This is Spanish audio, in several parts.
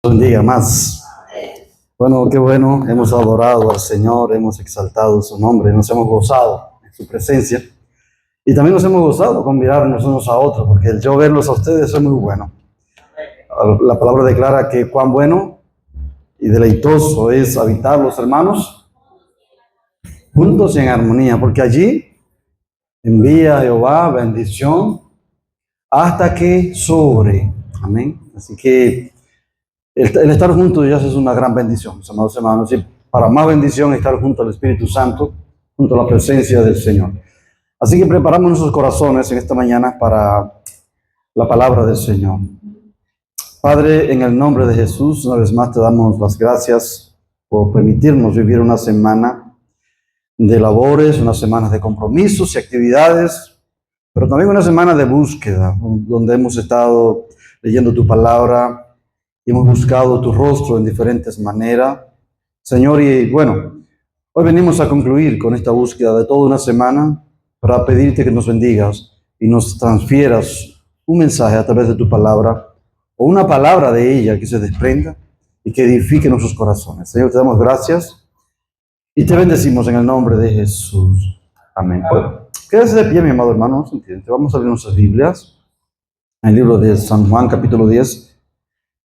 Bendiga más. Bueno, qué bueno, hemos adorado al Señor, hemos exaltado su nombre, nos hemos gozado en su presencia y también nos hemos gozado con mirarnos unos a otros, porque el yo verlos a ustedes es muy bueno. La palabra declara que cuán bueno y deleitoso es habitar los hermanos juntos y en armonía, porque allí envía a Jehová bendición hasta que sobre. Amén. Así que el estar juntos ya es una gran bendición, mis amados hermanos, y para más bendición estar junto al Espíritu Santo, junto a la presencia del Señor. Así que preparamos nuestros corazones en esta mañana para la palabra del Señor. Padre, en el nombre de Jesús, una vez más te damos las gracias por permitirnos vivir una semana de labores, unas semanas de compromisos y actividades, pero también una semana de búsqueda, donde hemos estado leyendo tu palabra, y hemos buscado tu rostro en diferentes maneras, Señor, y bueno, hoy venimos a concluir con esta búsqueda de toda una semana para pedirte que nos bendigas y nos transfieras un mensaje a través de tu palabra o una palabra de ella que se desprenda y que edifique nuestros corazones. Señor, te damos gracias y te bendecimos en el nombre de Jesús. Amén. Bueno, quédese de pie, mi amado hermano. Vamos a abrir nuestras Biblias en el libro de San Juan, capítulo 10.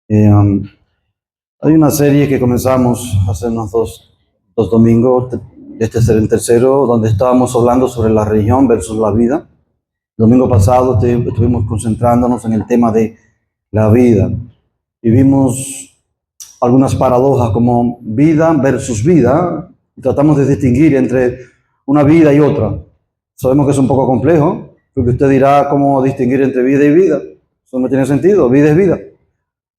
Hay una serie que comenzamos hace unos dos domingos, este será el tercero, donde estábamos hablando sobre la religión versus la vida. El domingo pasado estuvimos concentrándonos en el tema de la vida y vimos algunas paradojas como vida versus vida, y tratamos de distinguir entre una vida y otra. Sabemos que es un poco complejo, porque usted dirá cómo distinguir entre vida y vida. Eso no tiene sentido, vida es vida.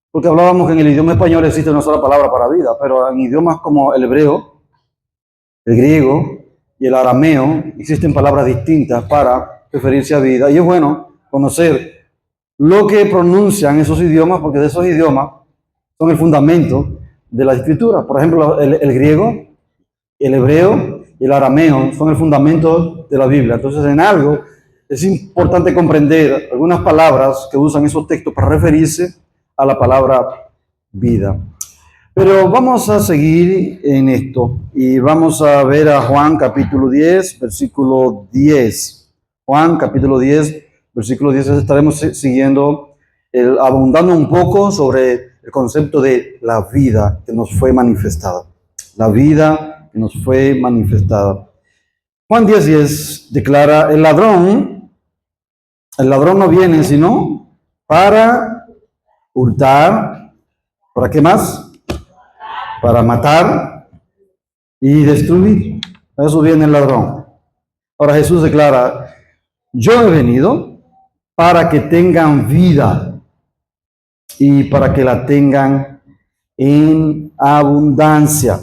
Porque hablábamos que en el idioma español existe una sola palabra para vida, pero en idiomas como el hebreo, el griego y el arameo existen palabras distintas para referirse a vida. Y es bueno conocer lo que pronuncian esos idiomas, porque de esos idiomas son el fundamento de la escritura. Por ejemplo, el griego, el hebreo y el arameo son el fundamento de la Biblia. Entonces, en algo es importante comprender algunas palabras que usan esos textos para referirse a la palabra vida. Pero vamos a seguir en esto y vamos a ver a Juan capítulo 10, versículo 10. Juan capítulo 10, versículo 10, estaremos siguiendo, abundando un poco sobre el concepto de la vida que nos fue manifestada. La vida que nos fue manifestada. Juan 10, 10 declara, el ladrón no viene sino para hurtar, ¿para qué más? Para matar y destruir. A eso viene el ladrón. Ahora Jesús declara, yo he venido para que tengan vida y para que la tengan en abundancia.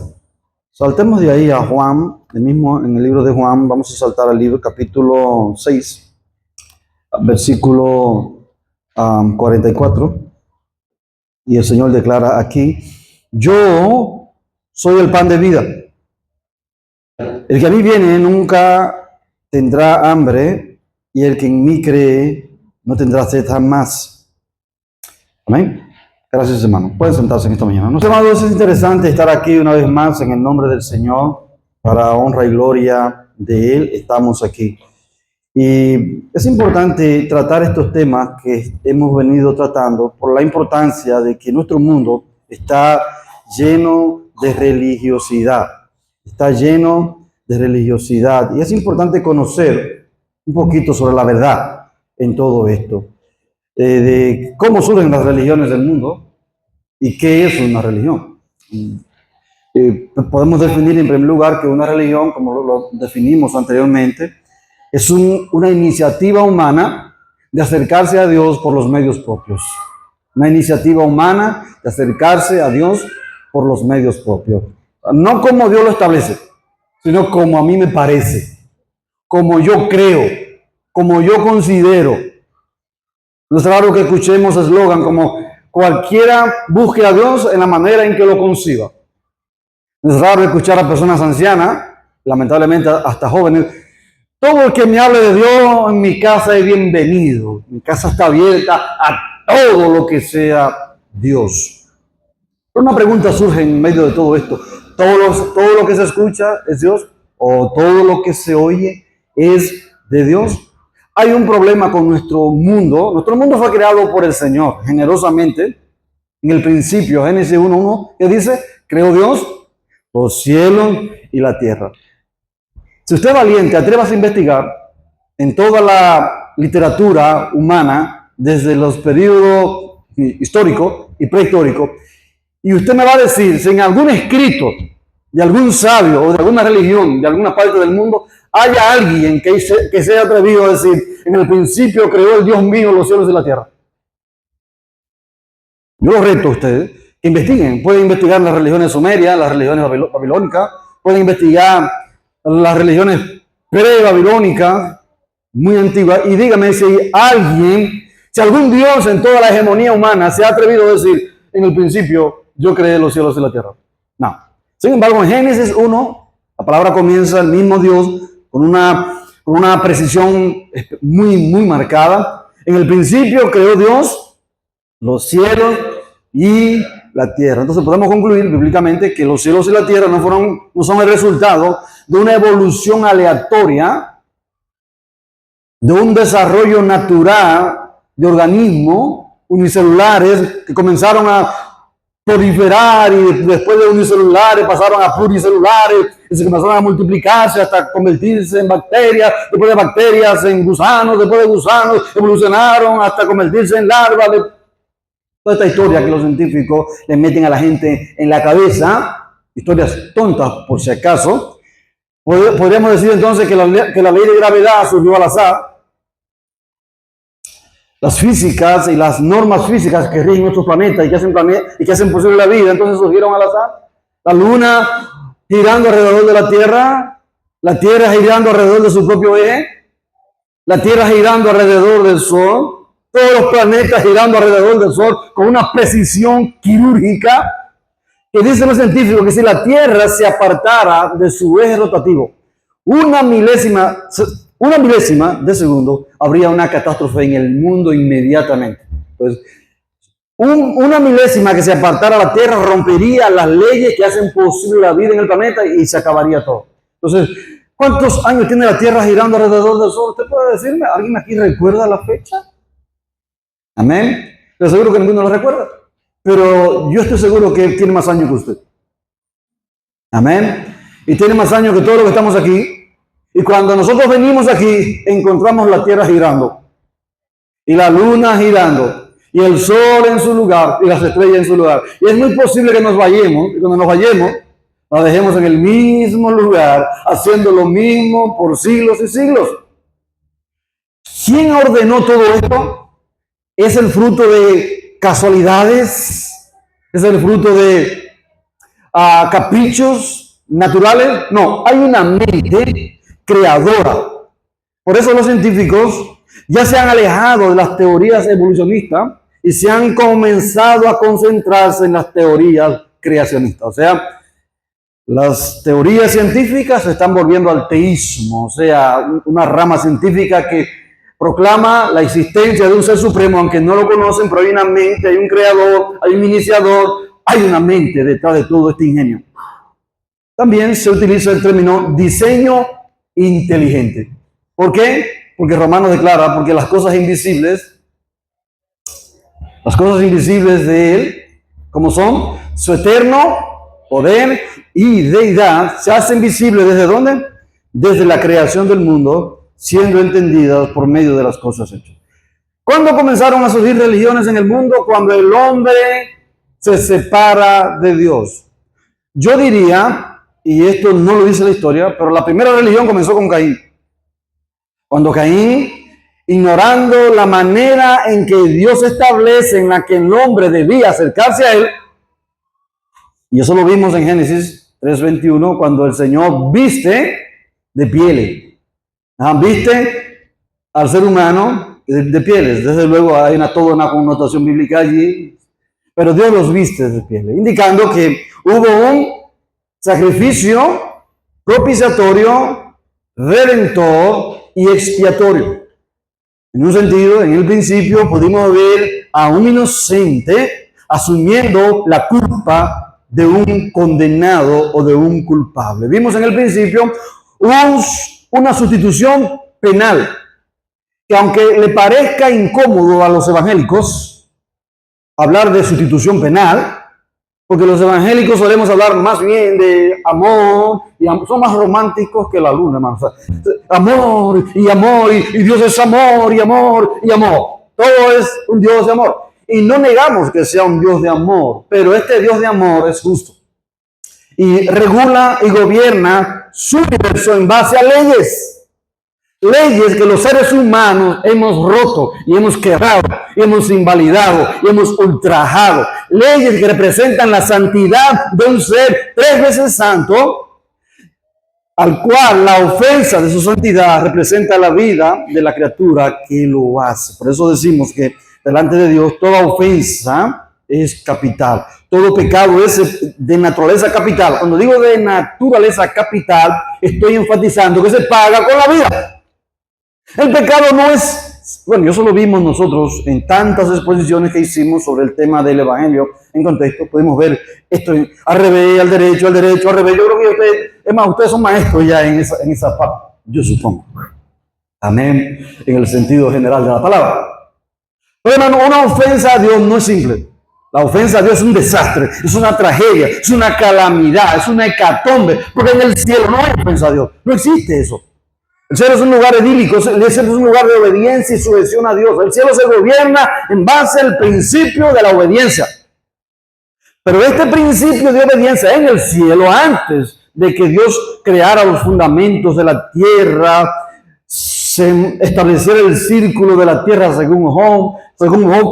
Saltemos de ahí a Juan, en el libro de Juan, vamos a saltar al libro capítulo 6, versículo 44. Y el Señor declara aquí, yo soy el pan de vida. El que a mí viene nunca tendrá hambre, y el que en mí cree no tendrá sed jamás. Amén. Gracias, hermano. Pueden sentarse en esta mañana. ¿No? Hermanos, es interesante estar aquí una vez más en el nombre del Señor, para honra y gloria de Él. Estamos aquí. Y es importante tratar estos temas que hemos venido tratando por la importancia de que nuestro mundo está lleno de religiosidad. Está lleno de religiosidad. Y es importante conocer un poquito sobre la verdad en todo esto. De cómo surgen las religiones del mundo y qué es una religión. Podemos definir en primer lugar que una religión, como lo definimos anteriormente, es una iniciativa humana de acercarse a Dios por los medios propios. Una iniciativa humana de acercarse a Dios por los medios propios. No como Dios lo establece, sino como a mí me parece, como yo creo, como yo considero. No es raro que escuchemos eslogan como cualquiera busque a Dios en la manera en que lo conciba. No es raro escuchar a personas ancianas, lamentablemente hasta jóvenes, todo el que me hable de Dios en mi casa es bienvenido. Mi casa está abierta a todo lo que sea Dios. Pero una pregunta surge en medio de todo esto. ¿Todo lo que se escucha es Dios? ¿O todo lo que se oye es de Dios? Hay un problema con nuestro mundo. Nuestro mundo fue creado por el Señor generosamente. En el principio, Génesis 1:1, que dice, creó Dios los cielos y la tierra. Si usted es valiente, atrévase a investigar en toda la literatura humana, desde los periodos históricos y prehistóricos, y usted me va a decir si en algún escrito de algún sabio o de alguna religión de alguna parte del mundo haya alguien que se haya atrevido a decir, en el principio creó el Dios mío los cielos y la tierra. Yo los reto a ustedes que investiguen. Pueden investigar las religiones sumerias, las religiones babilónicas, pueden investigar las religiones pre-babilónicas, muy antiguas, y dígame si algún Dios en toda la hegemonía humana se ha atrevido a decir, en el principio yo creé los cielos y la tierra. No. Sin embargo, en Génesis 1, la palabra comienza el mismo Dios con una precisión muy marcada. En el principio creó Dios los cielos y la tierra. Entonces podemos concluir bíblicamente que los cielos y la tierra no son el resultado de una evolución aleatoria, de un desarrollo natural de organismos unicelulares que comenzaron a proliferar y después de unicelulares pasaron a pluricelulares y se comenzaron a multiplicarse hasta convertirse en bacterias, después de bacterias en gusanos, después de gusanos evolucionaron hasta convertirse en larvas. Toda esta historia que los científicos le meten a la gente en la cabeza, historias tontas por si acaso, podríamos decir entonces que la ley de gravedad surgió al azar. Las físicas y las normas físicas que rigen nuestros planetas y que hacen posible la vida, entonces surgieron al azar. La luna girando alrededor de la Tierra girando alrededor de su propio eje, la Tierra girando alrededor del Sol, todos los planetas girando alrededor del Sol con una precisión quirúrgica, que dicen los científicos que si la Tierra se apartara de su eje rotativo una milésima de segundo, habría una catástrofe en el mundo inmediatamente. Pues, una milésima que se apartara la Tierra rompería las leyes que hacen posible la vida en el planeta y se acabaría todo. Entonces, ¿cuántos años tiene la Tierra girando alrededor del Sol? ¿Usted puede decirme? ¿Alguien aquí recuerda la fecha? Amén. Pero seguro que ninguno lo recuerda. Pero yo estoy seguro que tiene más años que usted. Amén. Y tiene más años que todos los que estamos aquí. Y cuando nosotros venimos aquí, encontramos la Tierra girando. Y la luna girando. Y el sol en su lugar. Y las estrellas en su lugar. Y es muy posible que nos vayamos. Y cuando nos vayamos, la dejemos en el mismo lugar, haciendo lo mismo por siglos y siglos. ¿Quién ordenó todo esto? ¿Es el fruto de casualidades? ¿Es el fruto de caprichos naturales? No, hay una mente creadora. Por eso los científicos ya se han alejado de las teorías evolucionistas y se han comenzado a concentrarse en las teorías creacionistas. O sea, las teorías científicas se están volviendo al teísmo, o sea, una rama científica que proclama la existencia de un ser supremo, aunque no lo conocen, pero hay una mente, hay un creador, hay un iniciador, hay una mente detrás de todo este ingenio. También se utiliza el término diseño inteligente. ¿Por qué? Porque Romanos declara, porque las cosas invisibles de Él, como son su eterno poder y deidad, se hacen visibles ¿desde dónde? Desde la creación del mundo, siendo entendidas por medio de las cosas hechas. ¿Cuándo comenzaron a surgir religiones en el mundo? Cuando el hombre se separa de Dios. Yo diría, y esto no lo dice la historia, pero la primera religión comenzó con Caín. Cuando Caín, ignorando la manera en que Dios establece en la que el hombre debía acercarse a Él, y eso lo vimos en Génesis 3:21, cuando el Señor viste de pieles. Viste al ser humano de pieles. Desde luego hay toda una connotación bíblica allí, pero Dios los viste de pieles, indicando que hubo un sacrificio propiciatorio, redentor y expiatorio. En un sentido, en el principio pudimos ver a un inocente, asumiendo la culpa de un condenado o de un culpable. Vimos en el principio una sustitución penal, que aunque le parezca incómodo a los evangélicos hablar de sustitución penal, porque los evangélicos solemos hablar más bien de amor, y son más románticos que la luna, hermano. O sea, amor, y Dios es amor, y amor, y amor. Todo es un Dios de amor. Y no negamos que sea un Dios de amor, pero este Dios de amor es justo. Y regula y gobierna su universo en base a leyes. Leyes que los seres humanos hemos roto y hemos quebrado y hemos invalidado y hemos ultrajado. Leyes que representan la santidad de un ser 3 veces santo, al cual la ofensa de su santidad representa la vida de la criatura que lo hace. Por eso decimos que delante de Dios toda ofensa es capital. Todo pecado es de naturaleza capital. Cuando digo de naturaleza capital, estoy enfatizando que se paga con la vida. El pecado no es, bueno, eso lo vimos nosotros en tantas exposiciones que hicimos sobre el tema del evangelio en contexto. Podemos ver esto al revés, al derecho, al revés. Yo creo que ustedes son maestros ya en esa parte, yo supongo. Amén, en el sentido general de la palabra. Pero hermano, una ofensa a Dios no es simple. La ofensa a Dios es un desastre, es una tragedia, es una calamidad, es una hecatombe, porque en el cielo no hay ofensa a Dios, no existe eso. El cielo es un lugar idílico, el cielo es un lugar de obediencia y sujeción a Dios. El cielo se gobierna en base al principio de la obediencia. Pero este principio de obediencia en el cielo, antes de que Dios creara los fundamentos de la tierra, se estableciera el círculo de la tierra según Job,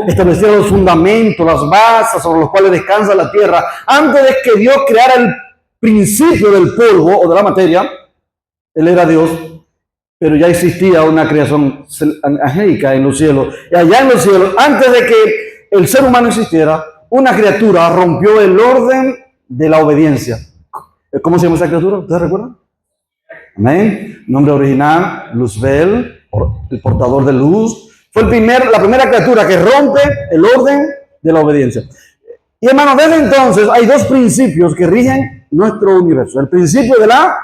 estableciera los fundamentos, las bases sobre los cuales descansa la tierra. Antes de que Dios creara el principio del polvo o de la materia, Él era Dios. Pero ya existía una creación angélica en los cielos. Y allá en los cielos, antes de que el ser humano existiera, una criatura rompió el orden de la obediencia. ¿Cómo se llama esa criatura? ¿Ustedes recuerdan? Amén. Nombre original, Luzbel, el portador de luz. Fue la primera criatura que rompe el orden de la obediencia. Y hermano, desde entonces hay 2 principios que rigen nuestro universo. El principio de la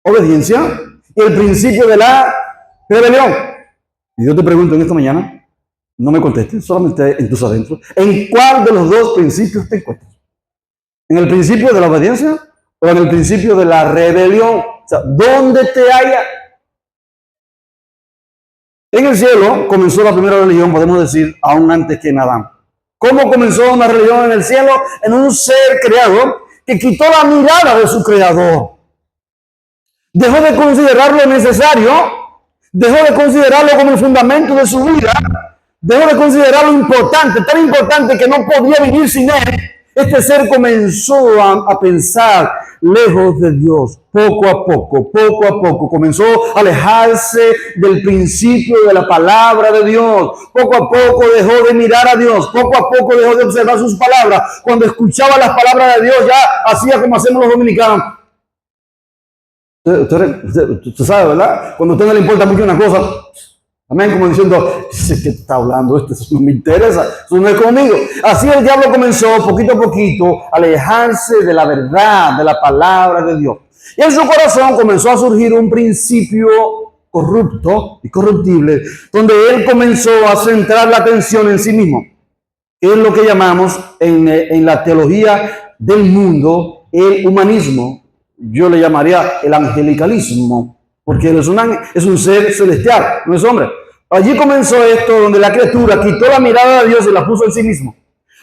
obediencia y el principio de la rebelión. Y yo te pregunto en esta mañana, no me contestes, solamente en tus adentros, ¿en cuál de los 2 principios te encuentras? ¿En el principio de la obediencia o en el principio de la rebelión? O sea, ¿dónde te hallas? En el cielo comenzó la primera religión, podemos decir, aún antes que en Adán. ¿Cómo comenzó una religión en el cielo? En un ser creado que quitó la mirada de su creador. Dejó de considerarlo necesario, dejó de considerarlo como el fundamento de su vida, dejó de considerarlo importante, tan importante que no podía vivir sin él. Este ser comenzó a pensar lejos de Dios, poco a poco, comenzó a alejarse del principio de la palabra de Dios, poco a poco dejó de mirar a Dios, poco a poco dejó de observar sus palabras. Cuando escuchaba las palabras de Dios ya hacía como hacemos los dominicanos. Usted sabe, ¿verdad? Cuando a usted no le importa mucho una cosa, amén, como diciendo, ¿qué está hablando? Esto no me interesa, eso no es conmigo. Así el diablo comenzó, poquito a poquito, a alejarse de la verdad, de la palabra de Dios. Y en su corazón comenzó a surgir un principio corrupto y corruptible, donde él comenzó a centrar la atención en sí mismo. Es lo que llamamos en la teología del mundo el humanismo. Yo le llamaría el angelicalismo, porque él es un ser celestial, no es hombre. Allí comenzó esto, donde la criatura quitó la mirada de Dios y la puso en sí mismo.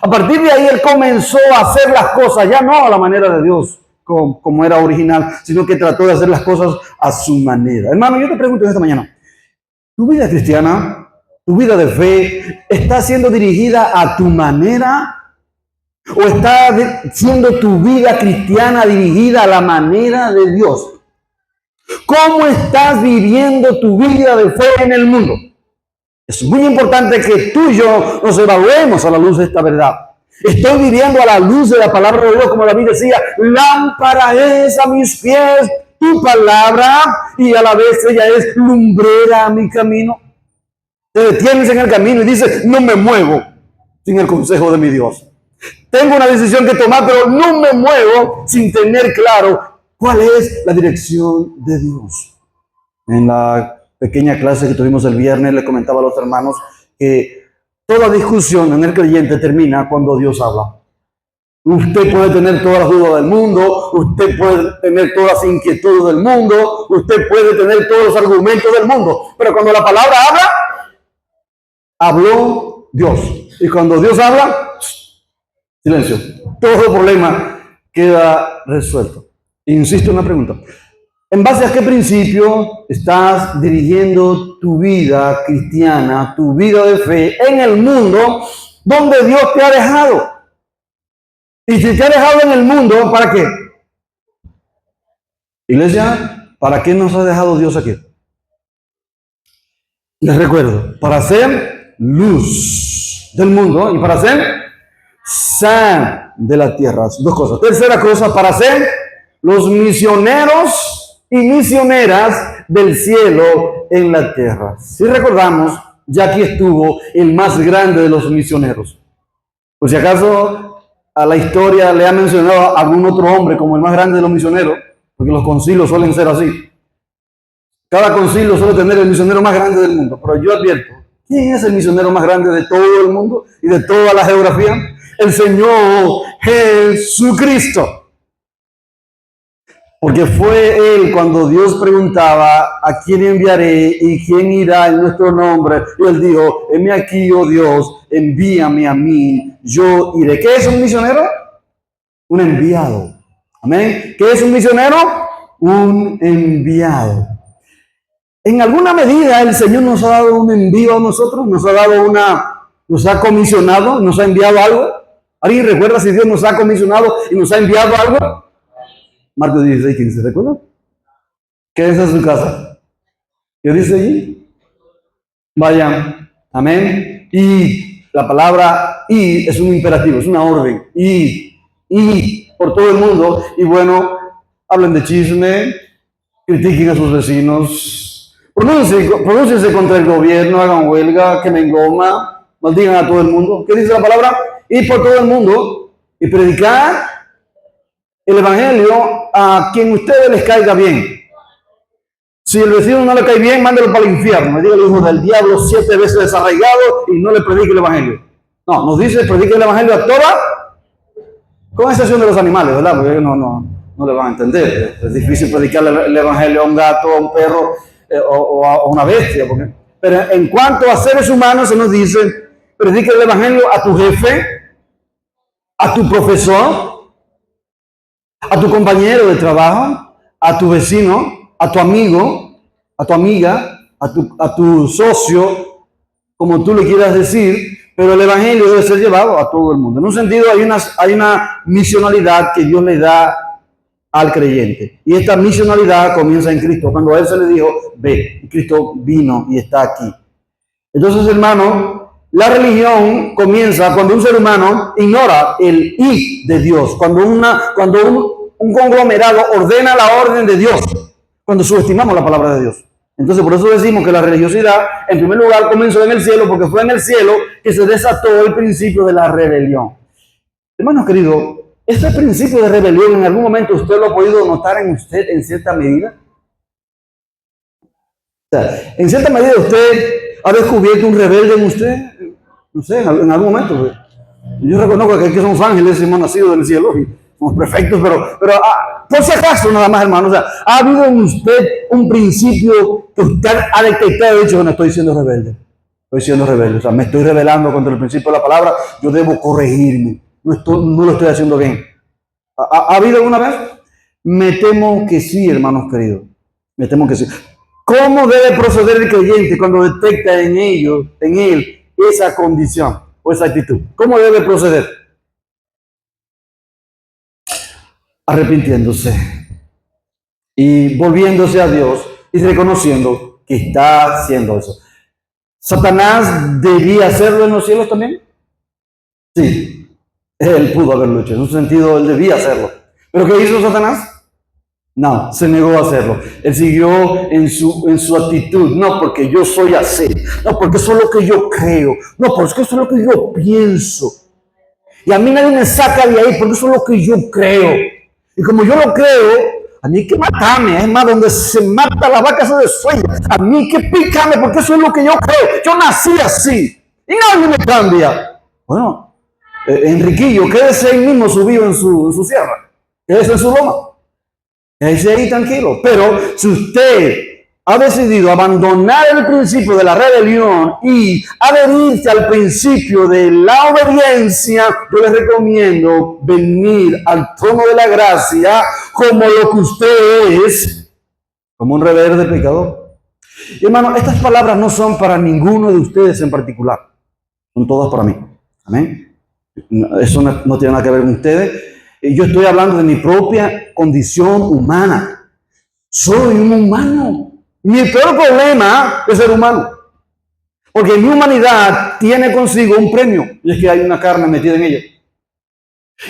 A partir de ahí él comenzó a hacer las cosas, ya no a la manera de Dios, como era original, sino que trató de hacer las cosas a su manera. Hermano, yo te pregunto esta mañana, ¿tu vida cristiana, tu vida de fe, está siendo dirigida a tu manera? ¿O está siendo tu vida cristiana dirigida a la manera de Dios? ¿Cómo estás viviendo tu vida de fe en el mundo? Es muy importante que tú y yo nos evaluemos a la luz de esta verdad. Estoy viviendo a la luz de la palabra de Dios, como David decía, lámpara es a mis pies tu palabra y a la vez ella es lumbrera a mi camino. Te detienes en el camino y dices, no me muevo sin el consejo de mi Dios. Tengo una decisión que tomar, pero no me muevo sin tener claro cuál es la dirección de Dios. En la pequeña clase que tuvimos el viernes, le comentaba a los hermanos que toda discusión en el creyente termina cuando Dios habla. Usted puede tener todas las dudas del mundo, usted puede tener todas las inquietudes del mundo, usted puede tener todos los argumentos del mundo, pero cuando la palabra habla, habló Dios. Y cuando Dios habla, silencio. Todo problema queda resuelto. Insisto en una pregunta. ¿En base a qué principio estás dirigiendo tu vida cristiana, tu vida de fe en el mundo donde Dios te ha dejado? Y si te ha dejado en el mundo, ¿para qué? Iglesia, ¿para qué nos ha dejado Dios aquí? Les recuerdo, para ser luz del mundo y para ser sal de la tierra. Dos cosas. Tercera cosa, para ser los misioneros y misioneras del cielo en la tierra. Si recordamos, ya aquí estuvo el más grande de los misioneros. Por si acaso a la historia le ha mencionado a algún otro hombre como el más grande de los misioneros, porque los concilios suelen ser así. Cada concilio suele tener el misionero más grande del mundo, pero yo advierto, ¿quién es el misionero más grande de todo el mundo y de toda la geografía? El Señor Jesucristo. Porque fue Él cuando Dios preguntaba a quién enviaré y quién irá en nuestro nombre. Y Él dijo, heme aquí, oh Dios, envíame a mí, yo iré. ¿Qué es un misionero? Un enviado. Amén. ¿Qué es un misionero? Un enviado. En alguna medida el Señor nos ha dado un envío a nosotros, nos ha comisionado, nos ha enviado algo. ¿Alguien recuerda si Dios nos ha comisionado y nos ha enviado algo? Marcos 16, 15, ¿recuerdan? Quédense en su casa. ¿Qué dice allí? Vayan. Amén. Y la palabra y es un imperativo, es una orden. Y por todo el mundo. Y bueno, hablen de chisme, critiquen a sus vecinos, pronúnciense contra el gobierno, hagan huelga, quemen goma, maldigan a todo el mundo. ¿Qué dice la palabra? Ir por todo el mundo y predicar el evangelio a quien a ustedes les caiga bien. Si el vecino no le cae bien, mándelo para el infierno. Diga el hijo del diablo 7 veces desarraigado y no le predique el evangelio. No, nos dice predique el evangelio a toda, con excepción de los animales, ¿verdad? Porque ellos no le van a entender. Es difícil predicar el evangelio a un gato, a un perro o a una bestia. Pero en cuanto a seres humanos, se nos dice predique el evangelio a tu jefe, a tu profesor, a tu compañero de trabajo, a tu vecino, a tu amigo, a tu amiga, a tu socio, como tú le quieras decir, pero el evangelio debe ser llevado a todo el mundo. En un sentido hay una misionalidad que Dios le da al creyente. Y esta misionalidad comienza en Cristo. Cuando a él se le dijo, ve, Cristo vino y está aquí. Entonces, hermano, la religión comienza cuando un ser humano ignora el y de Dios, cuando un conglomerado ordena la orden de Dios, cuando subestimamos la palabra de Dios. Entonces, por eso decimos que la religiosidad, en primer lugar, comenzó en el cielo, porque fue en el cielo que se desató el principio de la rebelión. Hermanos queridos, este principio de rebelión, ¿en algún momento usted lo ha podido notar en usted en cierta medida? O sea, en cierta medida usted ha descubierto un rebelde en usted, no sé, en algún momento. Yo reconozco que aquí somos ángeles, hemos nacido del cielo y somos perfectos, pero por si acaso nada más, hermano, o sea, ha habido en usted un principio que usted ha detectado y dicho, no estoy siendo rebelde, o sea, me estoy rebelando contra el principio de la palabra, yo debo corregirme, no lo estoy haciendo bien. ¿Ha habido alguna vez? Me temo que sí, hermanos queridos, me temo que sí. ¿Cómo debe proceder el creyente cuando detecta en él esa condición o esa actitud? ¿Cómo debe proceder? Arrepintiéndose y volviéndose a Dios y reconociendo que está haciendo eso. ¿Satanás debía hacerlo en los cielos también? Sí, él pudo haberlo hecho. En un sentido, él debía hacerlo. ¿Pero qué hizo Satanás? No, se negó a hacerlo. Él siguió en su actitud. No porque yo soy así. No porque eso es lo que yo creo. No porque eso es lo que yo pienso. Y a mí nadie me saca de ahí porque eso es lo que yo creo. Y como yo lo creo, a mí hay que matarme. Es más, donde se mata la vaca se desuella. A mí hay que picarme porque eso es lo que yo creo. Yo nací así. Y nadie me cambia. Bueno, Enriquillo, quédese ahí mismo subido en su sierra. Quédese en su loma. Quédese ahí tranquilo. Pero si usted ha decidido abandonar el principio de la rebelión y adherirse al principio de la obediencia, yo les recomiendo venir al trono de la gracia como lo que usted es, como un rebelde pecador. Y hermano, estas palabras no son para ninguno de ustedes en particular, son todas para mí. Amén. Eso no tiene nada que ver con ustedes. Yo estoy hablando de mi propia condición humana. Soy un humano. Mi peor problema es ser humano. Porque mi humanidad tiene consigo un premio. Y es que hay una carne metida en ella.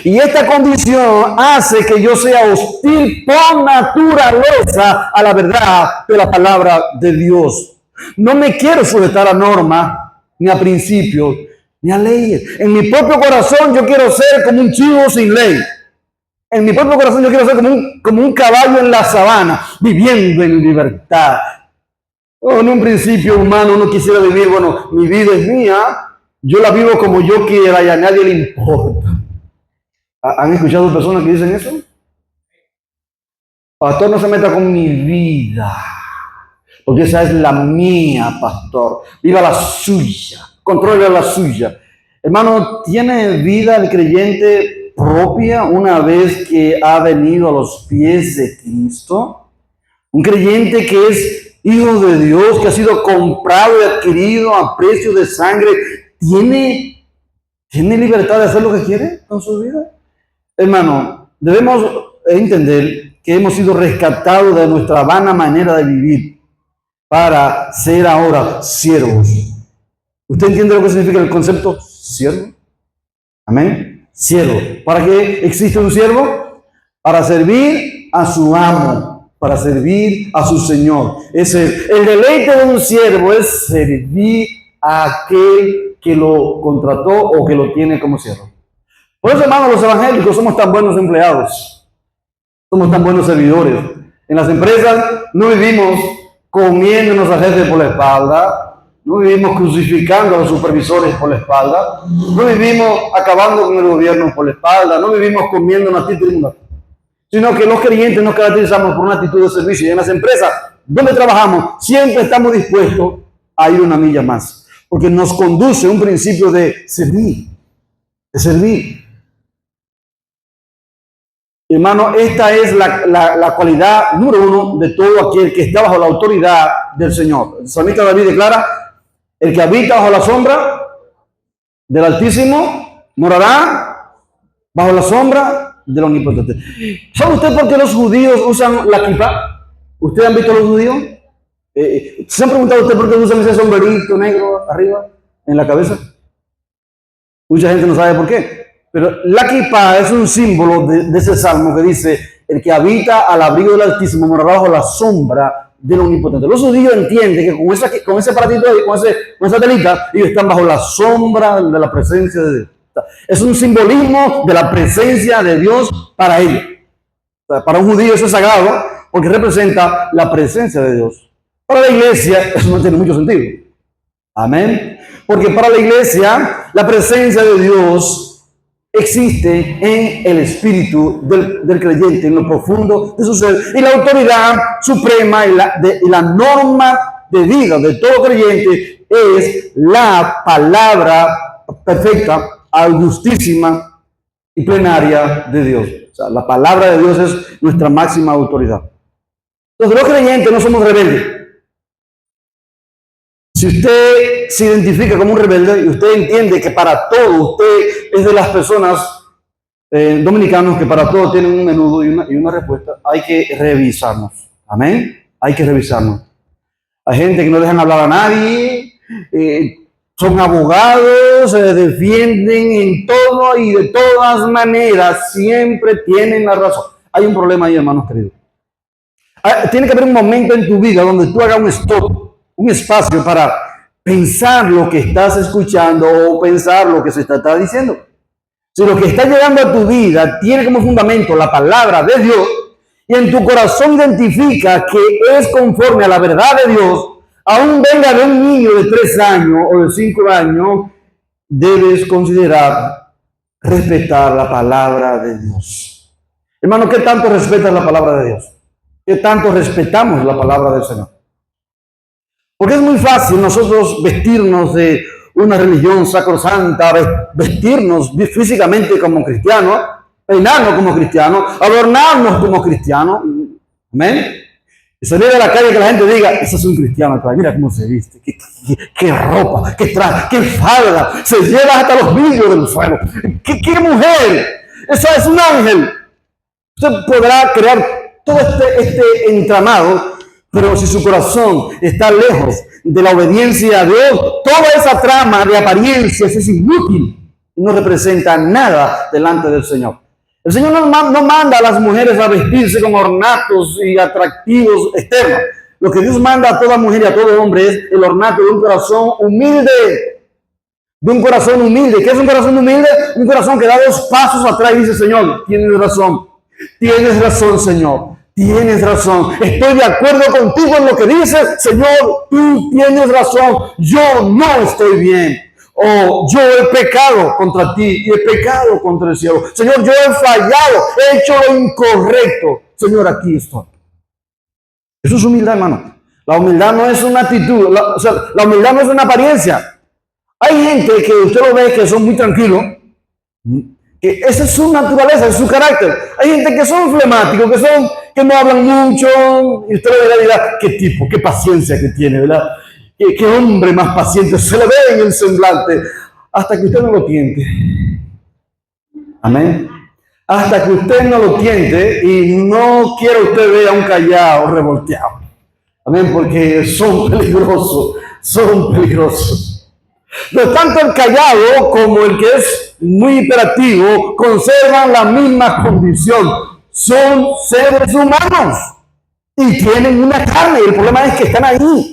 Y esta condición hace que yo sea hostil por naturaleza a la verdad de la palabra de Dios. No me quiero sujetar a normas, ni a principios, ni a leyes. En mi propio corazón yo quiero ser como un chivo sin ley. En mi propio corazón yo quiero ser como un caballo en la sabana, viviendo en libertad. En un principio humano uno quisiera vivir, bueno, mi vida es mía, yo la vivo como yo quiera y a nadie le importa. ¿Han escuchado personas que dicen eso? Pastor, no se meta con mi vida, porque esa es la mía, pastor. Viva la suya, controle la suya. Hermano, ¿tiene vida el creyente propia una vez que ha venido a los pies de Cristo? Un creyente que es hijo de Dios, que ha sido comprado y adquirido a precio de sangre, ¿tiene libertad de hacer lo que quiere con su vida? Hermano, debemos entender que hemos sido rescatados de nuestra vana manera de vivir para ser ahora siervos. ¿Usted entiende lo que significa el concepto siervo? Amén. Siervo. ¿Para qué existe un siervo? Para servir a su amo, para servir a su Señor. El deleite de un siervo es servir a aquel que lo contrató o que lo tiene como siervo. Por eso, hermanos, los evangélicos somos tan buenos empleados, somos tan buenos servidores. En las empresas no vivimos comiéndonos a gente por la espalda, no vivimos crucificando a los supervisores por la espalda, no vivimos acabando con el gobierno por la espalda, no vivimos comiendo una actitud, sino que los creyentes nos caracterizamos por una actitud de servicio. Y en las empresas donde trabajamos siempre estamos dispuestos a ir una milla más, porque nos conduce un principio de servir, de servir. Hermano, esta es la cualidad número uno de todo aquel que está bajo la autoridad del Señor. El salmista David declara: el que habita bajo la sombra del Altísimo morará bajo la sombra del Omnipotente. ¿Sabe usted por qué los judíos usan la kippah? ¿Ustedes han visto a los judíos? ¿Se han preguntado usted por qué usan ese sombrerito negro arriba en la cabeza? Mucha gente no sabe por qué. Pero la kippah es un símbolo de ese salmo que dice: el que habita al abrigo del Altísimo morará bajo la sombra del Omnipotente. Los judíos entienden que con ese aparatito ahí, con esa telita, ellos están bajo la sombra de la presencia de Dios. Es un simbolismo de la presencia de Dios para ellos. Para un judío eso es sagrado porque representa la presencia de Dios. Para la iglesia eso no tiene mucho sentido. Amén. Porque para la iglesia la presencia de Dios existe en el espíritu del creyente, en lo profundo de su ser. Y la autoridad suprema y la norma de vida de todo creyente es la palabra perfecta, augustísima y plenaria de Dios. O sea, la palabra de Dios es nuestra máxima autoridad. Entonces, los creyentes no somos rebeldes. Si usted se identifica como un rebelde y usted entiende que para todo usted es de las personas dominicanos que para todo tienen un menudo y una respuesta, hay que revisarnos. Amén. Hay que revisarnos. Hay gente que no dejan hablar a nadie, son abogados, se defienden en todo y de todas maneras siempre tienen la razón. Hay un problema ahí, hermanos queridos. Tiene que haber un momento en tu vida donde tú hagas un stop, un espacio para pensar lo que estás escuchando o pensar lo que se está diciendo. Si lo que está llegando a tu vida tiene como fundamento la palabra de Dios y en tu corazón identifica que es conforme a la verdad de Dios, aún venga de un niño de 3 años o de 5 años, debes considerar respetar la palabra de Dios. Hermano, ¿qué tanto respetas la palabra de Dios? ¿Qué tanto respetamos la palabra del Señor? Porque es muy fácil nosotros vestirnos de una religión sacrosanta, vestirnos físicamente como cristianos, peinarnos como cristianos, adornarnos como cristianos. Amén. Y salir a la calle que la gente diga, ese es un cristiano, mira cómo se viste, qué ropa, qué traje, qué falda, se lleva hasta los vidrios del suelo. ¿Qué mujer? Esa es un ángel. Usted podrá crear todo este entramado, pero si su corazón está lejos de la obediencia a Dios, toda esa trama de apariencias es inútil y no representa nada delante del Señor. El Señor no manda a las mujeres a vestirse con ornatos y atractivos externos. Lo que Dios manda a toda mujer y a todo hombre es el ornato de un corazón humilde. De un corazón humilde. ¿Qué es un corazón humilde? Un corazón que da 2 pasos atrás y dice, Señor, tienes razón. Tienes razón, Señor. Tienes razón. Estoy de acuerdo contigo en lo que dices. Señor, tú tienes razón. Yo no estoy bien. Oh, yo he pecado contra ti y he pecado contra el cielo. Señor, yo he fallado, he hecho lo incorrecto. Señor, aquí estoy. Eso es humildad, hermano. La humildad no es una actitud, la humildad no es una apariencia. Hay gente que usted lo ve que son muy tranquilos, que esa es su naturaleza, es su carácter. Hay gente que son flemáticos, que no hablan mucho, y usted le dirá, qué tipo, qué paciencia que tiene, ¿verdad? Qué hombre más paciente, se le ve en el semblante, hasta que usted no lo tiente. Amén. Hasta que usted no lo tiente y no quiera usted ver a un callado revolteado. Amén, porque son peligrosos, son peligrosos. No tanto el callado como el que es muy hiperactivo conservan la misma condición. Son seres humanos y tienen una carne. El problema es que están ahí.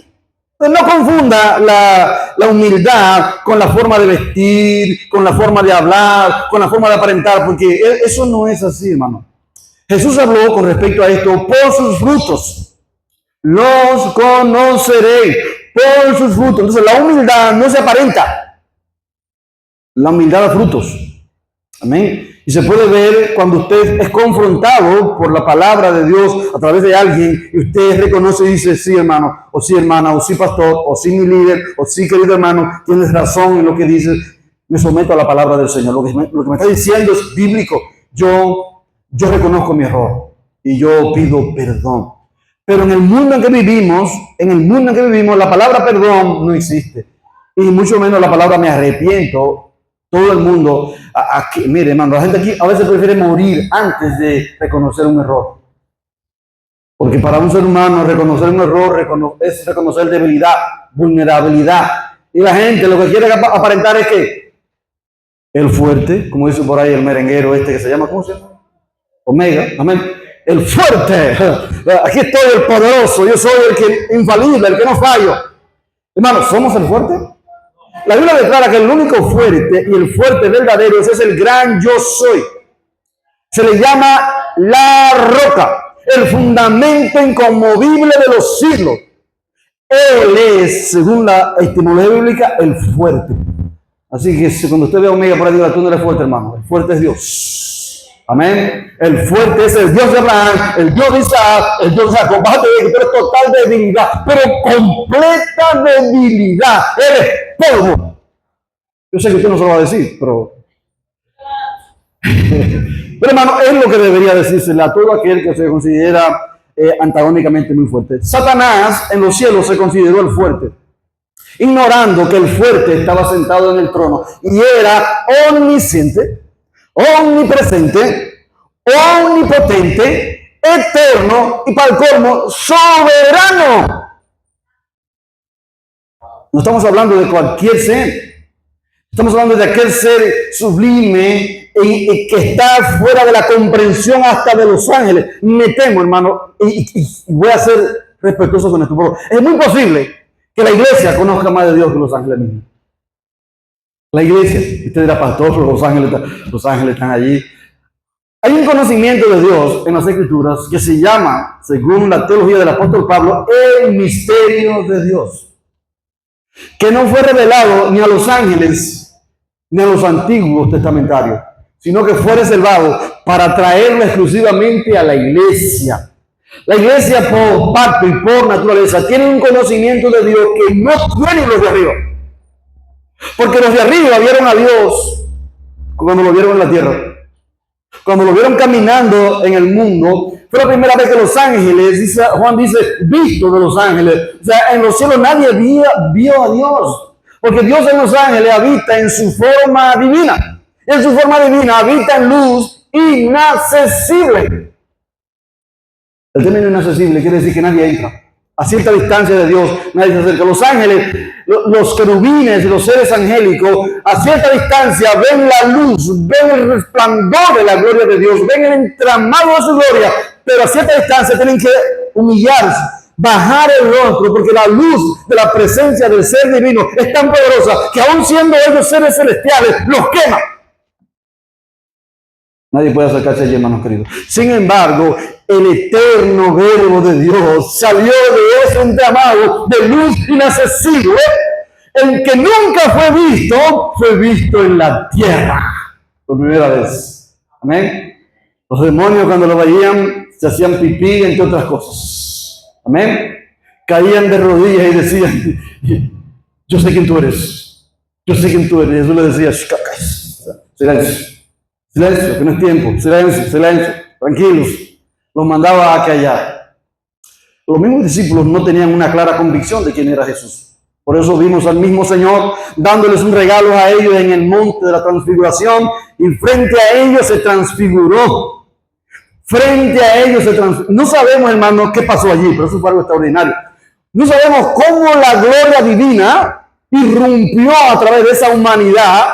No confunda la humildad con la forma de vestir, con la forma de hablar, con la forma de aparentar, porque eso no es así, hermano. Jesús habló con respecto a esto, por sus frutos los conoceréis, por sus frutos. Entonces la humildad no se aparenta, la humildad da frutos. Amén. Y se puede ver cuando usted es confrontado por la palabra de Dios a través de alguien y usted reconoce y dice, sí hermano, o sí hermana, o sí pastor, o sí mi líder, o sí querido hermano, tienes razón en lo que dices, me someto a la palabra del Señor. Lo que me está diciendo es bíblico. Yo reconozco mi error y yo pido perdón. Pero en el mundo en que vivimos, la palabra perdón no existe. Y mucho menos la palabra me arrepiento. Todo el mundo, mire hermano, la gente aquí a veces prefiere morir antes de reconocer un error. Porque para un ser humano reconocer un error es reconocer debilidad, vulnerabilidad. Y la gente lo que quiere aparentar es que el fuerte, como dice por ahí el merenguero este que se llama, ¿cómo se llama? Omega, amén. El fuerte, aquí estoy el poderoso, yo soy el que infalible, el que no fallo. Hermano, ¿somos el fuerte? La Biblia declara que el único fuerte y el fuerte verdadero es el gran yo soy. Se le llama la roca, el fundamento inconmovible de los siglos. Él es, según la etimología bíblica, el fuerte. Así que cuando usted ve a Omega por ahí, diga, tú no eres fuerte, hermano. El fuerte es Dios. Amén. El fuerte es el Dios de Abraham, el Dios de Isaac, el Dios de Jacob. Bájate de que tú eres total debilidad, pero completa debilidad. Eres polvo. Yo sé que usted no se lo va a decir, pero hermano, es lo que debería decírsele a todo aquel que se considera antagónicamente muy fuerte. Satanás en los cielos se consideró el fuerte, ignorando que el fuerte estaba sentado en el trono y era omnisciente, omnipresente, omnipotente, eterno y para el colmo, soberano. No estamos hablando de cualquier ser. Estamos hablando de aquel ser sublime y que está fuera de la comprensión hasta de los ángeles. Me temo, hermano, y voy a ser respetuoso con esto. Es muy posible que la iglesia conozca más de Dios que los ángeles mismos. La iglesia, usted dirá, pastor, los ángeles están allí. Hay un conocimiento de Dios en las Escrituras que se llama, según la teología del apóstol Pablo, el misterio de Dios, que no fue revelado ni a los ángeles ni a los antiguos testamentarios, sino que fue reservado para traerlo exclusivamente a la iglesia. La iglesia por pacto y por naturaleza tiene un conocimiento de Dios que no tienen los de arriba. Porque los de arriba vieron a Dios cuando lo vieron en la tierra. Cuando lo vieron caminando en el mundo, fue la primera vez que los ángeles, Juan dice, visto de los ángeles. O sea, en los cielos nadie vio a Dios. Porque Dios en los ángeles habita en su forma divina. Y en su forma divina habita en luz inaccesible. El término inaccesible quiere decir que nadie entra. A cierta distancia de Dios, nadie se acerca. Los ángeles, los querubines y los seres angélicos, a cierta distancia ven la luz, ven el resplandor de la gloria de Dios, ven el entramado de su gloria, pero a cierta distancia tienen que humillarse, bajar el rostro, porque la luz de la presencia del ser divino es tan poderosa que aún siendo ellos seres celestiales, los quema. Nadie puede acercarse allí, hermanos queridos. Sin embargo, el eterno verbo de Dios salió de ese entramado de luz inaccesible, el que nunca fue visto en la tierra por primera vez. Amén. Los demonios cuando lo veían se hacían pipí, entre otras cosas. Amén. Caían de rodillas y decían, yo sé quién tú eres. Yo sé quién tú eres. Y Jesús le decía, silencio. Silencio, que no es tiempo. Silencio. Tranquilos. Los mandaba a callar. Los mismos discípulos no tenían una clara convicción de quién era Jesús. Por eso vimos al mismo Señor dándoles un regalo a ellos en el monte de la transfiguración y frente a ellos se transfiguró. Frente a ellos se transfiguró. No sabemos, hermanos, qué pasó allí, pero eso fue algo extraordinario. No sabemos cómo la gloria divina irrumpió a través de esa humanidad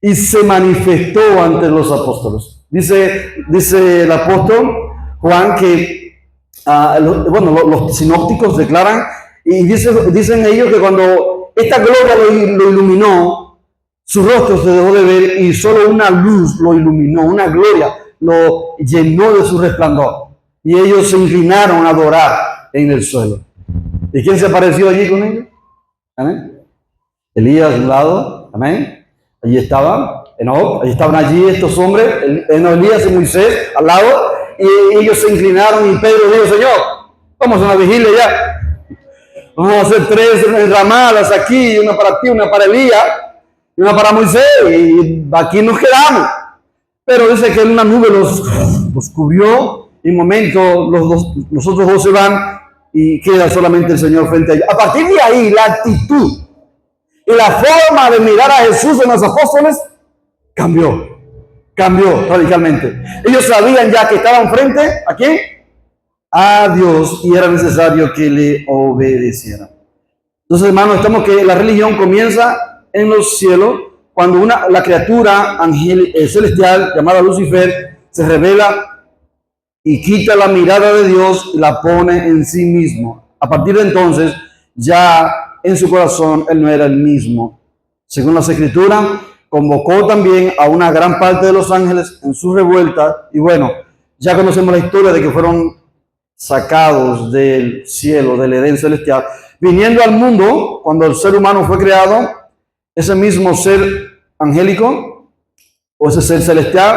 y se manifestó ante los apóstoles. Dice el apóstol Juan que, los sinópticos declaran y dicen ellos que cuando esta gloria lo iluminó, su rostro se dejó de ver y solo una luz lo iluminó, una gloria lo llenó de su resplandor. Y ellos se inclinaron a adorar en el suelo. ¿Y quién se apareció allí con ellos? Amén. Elías a un lado, amén. Allí estaban. Allí estaban allí estos hombres, Elías y Moisés al lado, y ellos se inclinaron y Pedro dijo, Señor, vamos a una vigilia ya. Vamos a hacer 3 ramadas aquí, una para ti, una para Elías, y una para Moisés, y aquí nos quedamos. Pero dice que una nube los cubrió, y en un momento los otros dos se van, y queda solamente el Señor frente a ellos. A partir de ahí, la actitud y la forma de mirar a Jesús en los apóstoles cambió radicalmente. Ellos sabían ya que estaban frente ¿a quién? A Dios, y era necesario que le obedecieran. Entonces, hermanos, estamos que la religión comienza en los cielos cuando la criatura celestial llamada Lucifer se revela y quita la mirada de Dios y la pone en sí mismo. A partir de entonces, ya en su corazón él no era el mismo. Según las Escrituras, convocó también a una gran parte de los ángeles en su revuelta, y bueno, ya conocemos la historia de que fueron sacados del cielo, del Edén celestial, viniendo al mundo. Cuando el ser humano fue creado, ese mismo ser angélico o ese ser celestial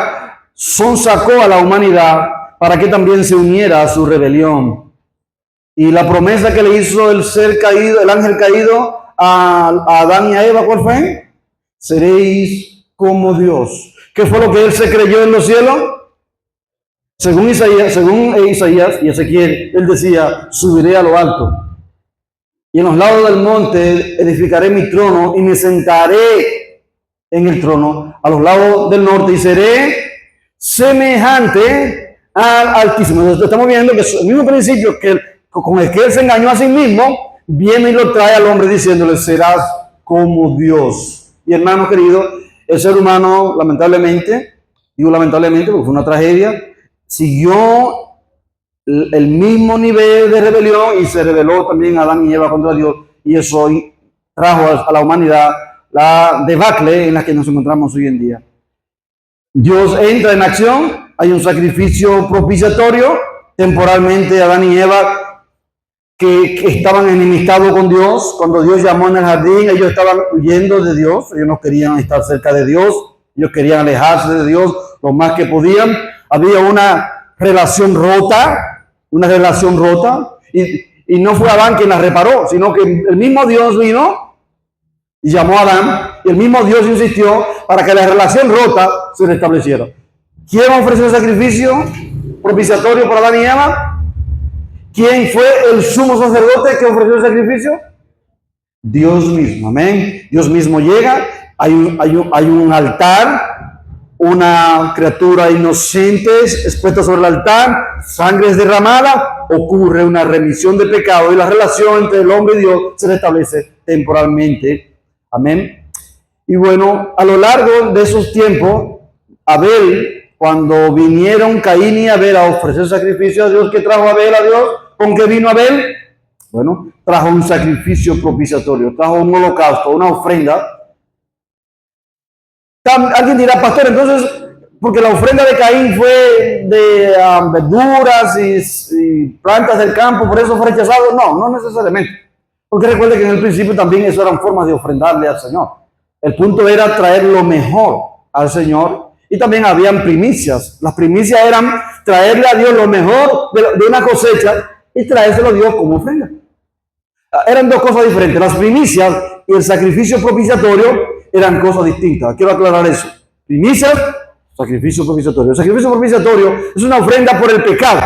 sacó a la humanidad para que también se uniera a su rebelión. Y la promesa que le hizo el ser caído, el ángel caído a Adán y a Eva, ¿cuál fue? Seréis como Dios. ¿Qué fue lo que él se creyó en los cielos? Según Isaías y Ezequiel, él decía, subiré a lo alto y en los lados del monte edificaré mi trono y me sentaré en el trono a los lados del norte y seré semejante al Altísimo. Entonces, estamos viendo que el mismo principio con el que él se engañó a sí mismo, viene y lo trae al hombre diciéndole, serás como Dios. Y hermano querido, el ser humano, lamentablemente, digo lamentablemente porque fue una tragedia, siguió el mismo nivel de rebelión y se rebeló también Adán y Eva contra Dios, y eso trajo a la humanidad la debacle en la que nos encontramos hoy en día. Dios entra en acción, hay un sacrificio propiciatorio, temporalmente Adán y Eva que estaban enemistados con Dios. Cuando Dios llamó en el jardín, ellos estaban huyendo de Dios, ellos no querían estar cerca de Dios, ellos querían alejarse de Dios lo más que podían. Había una relación rota, y no fue Adán quien la reparó, sino que el mismo Dios vino y llamó a Adán, y el mismo Dios insistió para que la relación rota se restableciera. ¿Quién ofreció el sacrificio propiciatorio para Adán y Eva? ¿Quién fue el sumo sacerdote que ofreció el sacrificio? Dios mismo, amén. Dios mismo llega, hay un altar, una criatura inocente expuesta sobre el altar, sangre es derramada, ocurre una remisión de pecado y la relación entre el hombre y Dios se restablece temporalmente. Amén. Y bueno, a lo largo de esos tiempos, Abel, cuando vinieron Caín y Abel a ofrecer sacrificio a Dios, ¿qué trajo Abel a Dios? ¿Con qué vino Abel? Bueno, trajo un sacrificio propiciatorio, trajo un holocausto, una ofrenda. Alguien dirá, pastor, entonces, porque la ofrenda de Caín fue de verduras y plantas del campo, por eso fue rechazado. No necesariamente. Porque recuerde que en el principio también eso eran formas de ofrendarle al Señor. El punto era traer lo mejor al Señor, y también habían primicias. Las primicias eran traerle a Dios lo mejor de una cosecha y traérselo a Dios como ofrenda. Eran dos cosas diferentes. Las primicias y el sacrificio propiciatorio eran cosas distintas. Quiero aclarar eso. Primicias, sacrificio propiciatorio. El sacrificio propiciatorio es una ofrenda por el pecado.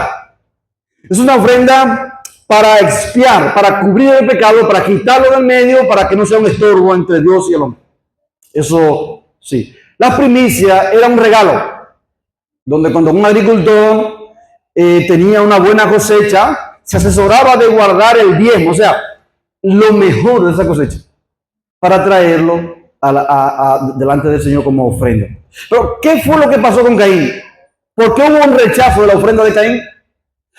Es una ofrenda para expiar, para cubrir el pecado, para quitarlo del medio, para que no sea un estorbo entre Dios y el hombre. Eso sí. La primicia era un regalo, donde cuando un agricultor tenía una buena cosecha, se asesoraba de guardar el diezmo, o sea, lo mejor de esa cosecha, para traerlo delante del Señor como ofrenda. Pero, ¿qué fue lo que pasó con Caín? ¿Por qué hubo un rechazo de la ofrenda de Caín?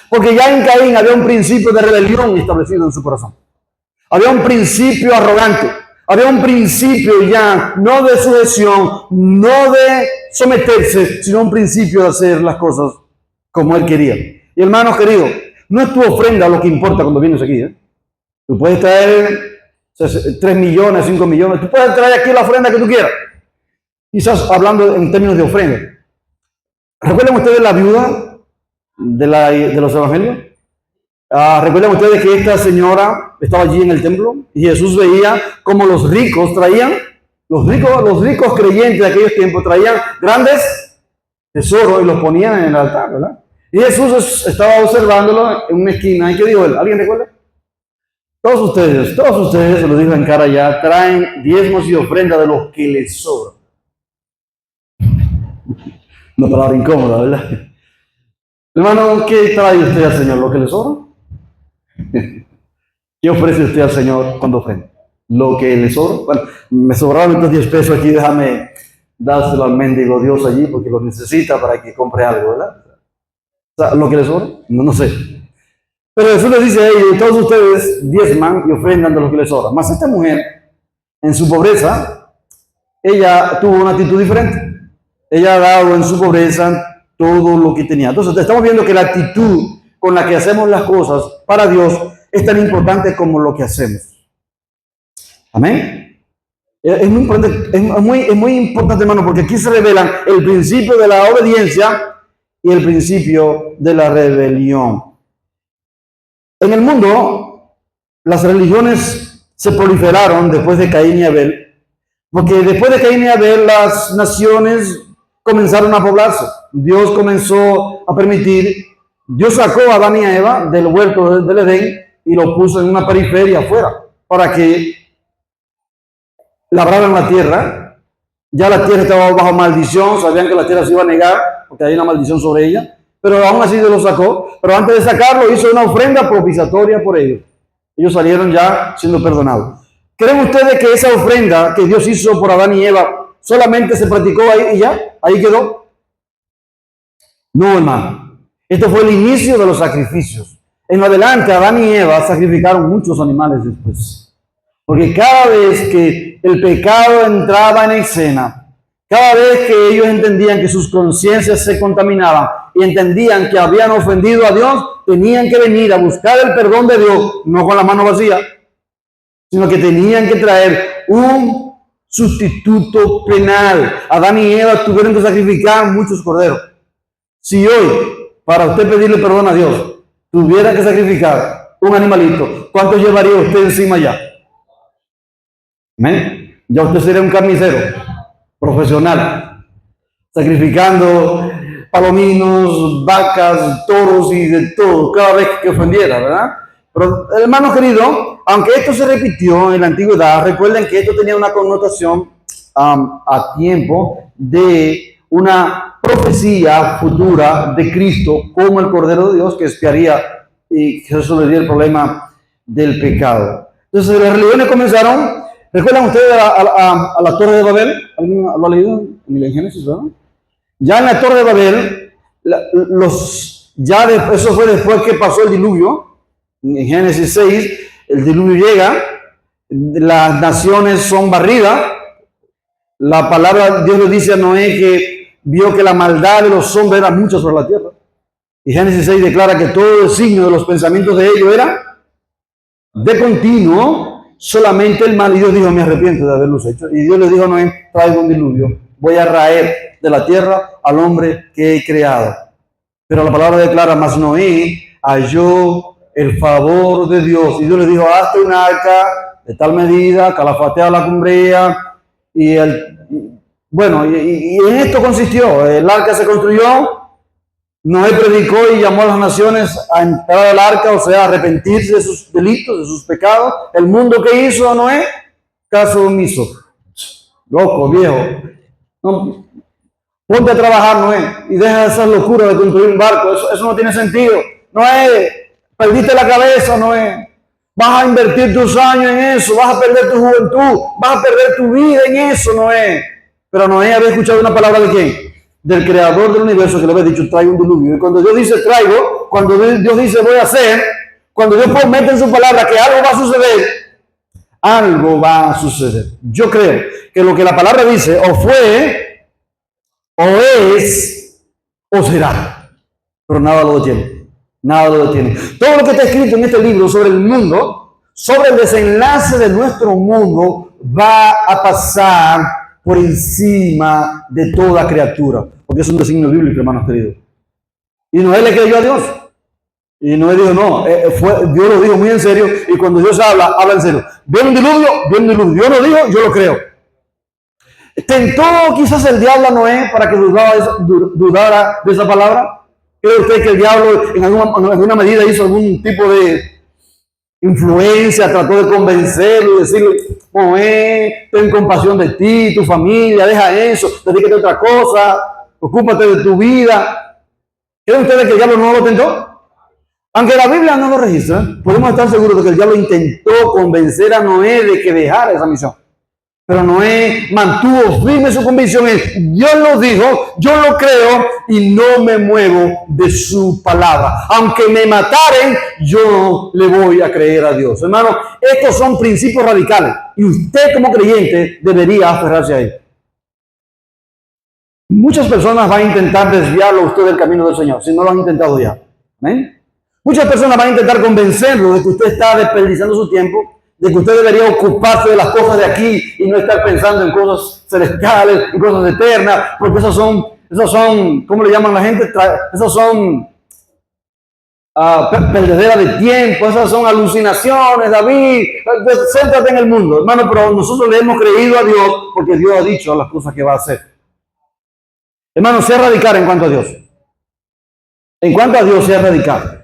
Porque ya en Caín había un principio de rebelión establecido en su corazón. Había un principio arrogante. Había un principio ya, no de sujeción, no de someterse, sino un principio de hacer las cosas como él quería. Y hermanos queridos, no es tu ofrenda lo que importa cuando vienes aquí. Tú puedes traer 3 millones, 5 millones, tú puedes traer aquí la ofrenda que tú quieras. Quizás hablando en términos de ofrenda. ¿Recuerdan ustedes la viuda de los evangelios? ¿Recuerdan ustedes que esta señora estaba allí en el templo y Jesús veía cómo los ricos traían, los ricos creyentes de aquellos tiempos traían grandes tesoros y los ponían en el altar, ¿verdad? Y Jesús estaba observándolo en una esquina. ¿Y qué dijo él? ¿Alguien recuerda? Todos ustedes, se lo digo en cara ya, traen diezmos y ofrendas de los que les sobra. Una palabra incómoda, ¿verdad? Hermano, ¿qué trae usted al Señor? ¿Lo que le sobra? ¿Qué ofrece usted al Señor cuando ofrenda? ¿Lo que le sobra? Bueno, me sobraron estos 10 pesos aquí, déjame dárselo al mendigo Dios allí porque lo necesita para que compre algo, ¿verdad? O sea, ¿lo que le sobra? No sé. Pero Jesús les dice a ellos, todos ustedes diezman y ofrendan de lo que les sobra. Mas esta mujer, en su pobreza, ella tuvo una actitud diferente. Ella ha dado en su pobreza todo lo que tenía. Entonces, estamos viendo que la actitud con la que hacemos las cosas para Dios es tan importante como lo que hacemos. Amén. Es muy importante, hermano, porque aquí se revelan el principio de la obediencia y el principio de la rebelión. En el mundo, las religiones se proliferaron después de Caín y Abel, porque después de Caín y Abel las naciones comenzaron a poblarse. Dios comenzó a permitir, Dios sacó a Adán y a Eva del huerto del Edén y lo puso en una periferia afuera para que labraran la tierra. Ya la tierra estaba bajo maldición, sabían que la tierra se iba a negar porque hay una maldición sobre ella, pero aún así Dios lo sacó. Pero antes de sacarlo hizo una ofrenda propiciatoria por ellos. Ellos salieron ya siendo perdonados. ¿Creen ustedes que esa ofrenda que Dios hizo por Adán y Eva solamente se practicó ahí y ya? ¿Ahí quedó? No, hermano. Esto fue el inicio de los sacrificios. En adelante, Adán y Eva sacrificaron muchos animales después. Porque cada vez que el pecado entraba en escena. Cada vez que ellos entendían que sus conciencias se contaminaban y entendían que habían ofendido a Dios, tenían que venir a buscar el perdón de Dios, no con la mano vacía, sino que tenían que traer un sustituto penal. Adán y Eva tuvieron que sacrificar muchos corderos. Si hoy, para usted pedirle perdón a Dios, tuviera que sacrificar un animalito, ¿cuánto llevaría usted encima ya? ¿Amén? Ya usted sería un carnicero profesional, sacrificando palominos, vacas, toros y de todo, cada vez que ofendiera, ¿verdad? Pero, hermanos queridos, aunque esto se repitió en la antigüedad, recuerden que esto tenía una connotación a tiempo de una profecía futura de Cristo como el Cordero de Dios que expiaría y que resolvería el problema del pecado. Entonces las religiones comenzaron. ¿Recuerdan ustedes a la Torre de Babel? ¿Alguien lo ha leído en el Génesis, verdad? Ya en la Torre de Babel, eso fue después que pasó el diluvio. En Génesis 6, el diluvio llega, las naciones son barridas. La palabra, Dios le dice a Noé que vio que la maldad de los hombres era mucha sobre la tierra. Y Génesis 6 declara que todo el signo de los pensamientos de ellos era de continuo solamente el mal. Y Dios dijo, me arrepiento de haberlos hecho. Y Dios le dijo a Noé, traigo un diluvio. Voy a raer de la tierra al hombre que he creado. Pero la palabra declara, mas Noé halló el favor de Dios. Y Dios le dijo, hazte un arca de tal medida, calafatea la cumbrea. Y en esto consistió. El arca se construyó. Noé predicó y llamó a las naciones a entrar al arca, o sea, a arrepentirse de sus delitos, de sus pecados. El mundo que hizo Noé, caso omiso. Loco, viejo. No, ponte a trabajar, Noé, y deja esas locuras de construir un barco. Eso no tiene sentido. Noé, perdiste la cabeza, Noé. Vas a invertir tus años en eso, vas a perder tu juventud, vas a perder tu vida en eso, Noé. Pero Noé había escuchado una palabra de ¿quién? Del creador del universo, que le había dicho, traigo un diluvio. Y cuando Dios dice traigo, cuando Dios dice voy a hacer, cuando Dios promete en su palabra que algo va a suceder, algo va a suceder. Yo creo que lo que la palabra dice o fue, o es, o será. Pero nada lo detiene. Nada lo detiene. Todo lo que está escrito en este libro sobre el mundo, sobre el desenlace de nuestro mundo, va a pasar por encima de toda criatura, porque es un designio bíblico, hermanos queridos. Y Noé le creyó a Dios. Y Noé dijo, no, Dios lo dijo muy en serio, y cuando Dios habla en serio. ¿Viene un diluvio? Viene un diluvio. Dios lo dijo, yo lo creo. ¿Tentó quizás el diablo a Noé para que dudara de esa palabra? ¿Cree usted que el diablo en alguna medida hizo algún tipo de influencia, trató de convencerlo y decirle, Noé, ten compasión de ti, tu familia, deja eso, dedícate a otra cosa, ocúpate de tu vida? ¿Creen ustedes que el diablo no lo tentó? Aunque la Biblia no lo registra, podemos estar seguros de que el diablo intentó convencer a Noé de que dejara esa misión. Pero Noé mantuvo firme su convicción en Dios lo dijo, yo lo creo y no me muevo de su palabra. Aunque me mataren, yo le voy a creer a Dios. Hermano, estos son principios radicales y usted como creyente debería aferrarse a ellos. Muchas personas van a intentar desviarlo a usted del camino del Señor, si no lo han intentado ya. ¿Amén? Muchas personas van a intentar convencerlo de que usted está desperdiciando su tiempo, de que usted debería ocuparse de las cosas de aquí y no estar pensando en cosas celestiales, en cosas eternas, porque esas son, ¿cómo le llaman la gente? Esas son perdedera de tiempo, esas son alucinaciones, David, céntrate en el mundo, hermano. Pero nosotros le hemos creído a Dios porque Dios ha dicho las cosas que va a hacer. Hermano, sea radical en cuanto a Dios. En cuanto a Dios, sea radical.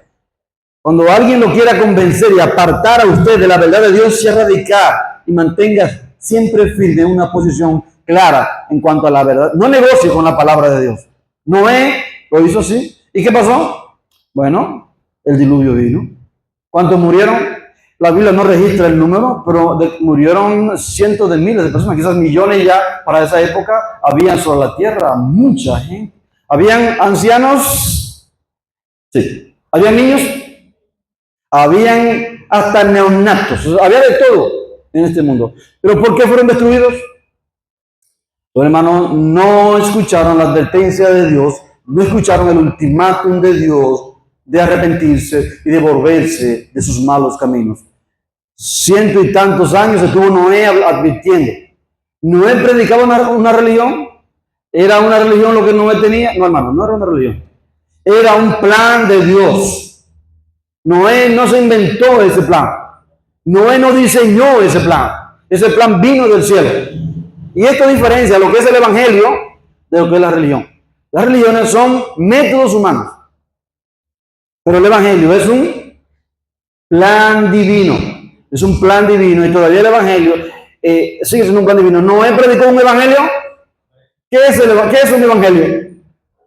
Cuando alguien lo quiera convencer y apartar a usted de la verdad de Dios, sea radical y mantenga siempre firme una posición clara en cuanto a la verdad. No negocie con la palabra de Dios. Noé lo hizo así. ¿Y qué pasó? Bueno, el diluvio vino. ¿Cuántos murieron? La Biblia no registra el número, pero murieron cientos de miles de personas, quizás millones ya para esa época. Habían sobre la tierra mucha gente. Habían ancianos, sí. Habían niños, habían hasta neonatos, había de todo. en este mundo. ¿Pero por qué fueron destruidos? Los hermanos no escucharon la advertencia de Dios, no escucharon el ultimátum de Dios de arrepentirse y de volverse de sus malos caminos. 100 y tantos años estuvo Noé advirtiendo. Noé predicaba una religión. Era una religión lo que Noé tenía. No, hermano, no era una religión. Era un plan de Dios. Noé no se inventó ese plan. Noé no diseñó ese plan. Ese plan vino del cielo. Y esto diferencia lo que es el evangelio de lo que es la religión. Las religiones son métodos humanos. Pero el evangelio es un plan divino. Es un plan divino y todavía el evangelio sigue siendo un plan divino. ¿Noé predicó un evangelio? ¿Qué es un evangelio?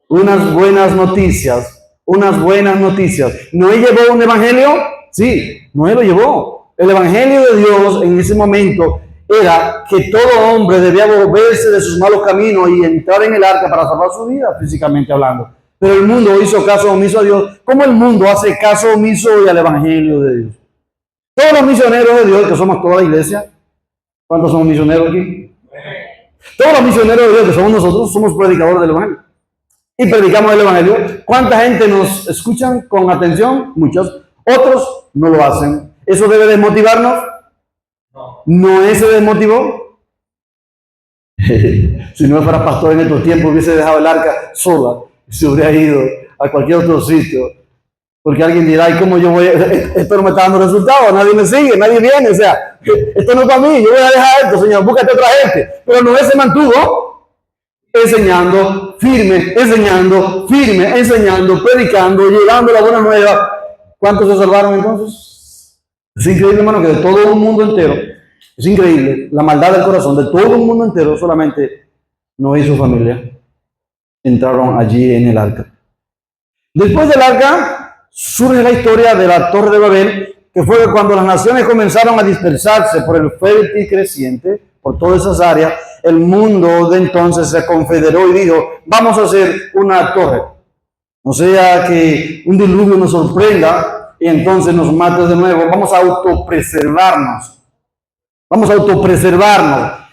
Unas buenas noticias. Unas buenas noticias. ¿Noé llevó un evangelio? Sí, Noé lo llevó. El evangelio de Dios en ese momento era que todo hombre debía volverse de sus malos caminos y entrar en el arca para salvar su vida, físicamente hablando. Pero el mundo hizo caso omiso a Dios. ¿Cómo el mundo hace caso omiso hoy al evangelio de Dios? Todos los misioneros de Dios, que somos toda la iglesia. ¿Cuántos somos misioneros aquí? Todos los misioneros de Dios, que somos nosotros, somos predicadores del evangelio. Y predicamos el evangelio. ¿Cuánta gente nos escuchan con atención? Muchos. Otros no lo hacen. ¿Eso debe desmotivarnos? ¿Noé se desmotivó? Si no fuera pastor en estos tiempos, hubiese dejado el arca sola y se hubiera ido a cualquier otro sitio. Porque alguien dirá, ¿y cómo yo voy? Esto no me está dando resultados, nadie me sigue, nadie viene, o sea, esto no es para mí, yo voy a dejar esto, Señor, búscate otra gente. Pero Noé se mantuvo enseñando, firme, enseñando, predicando, llevando la buena nueva. ¿Cuántos se salvaron entonces? Es increíble, hermano, que de todo un mundo entero, es increíble, la maldad del corazón, de todo un mundo entero, solamente Noé y su familia entraron allí en el arca. Después del arca, surge la historia de la Torre de Babel, que fue cuando las naciones comenzaron a dispersarse por el fértil creciente, por todas esas áreas, el mundo de entonces se confederó y dijo, vamos a hacer una torre. No sea que un diluvio nos sorprenda y entonces nos mate de nuevo. Vamos a autopreservarnos.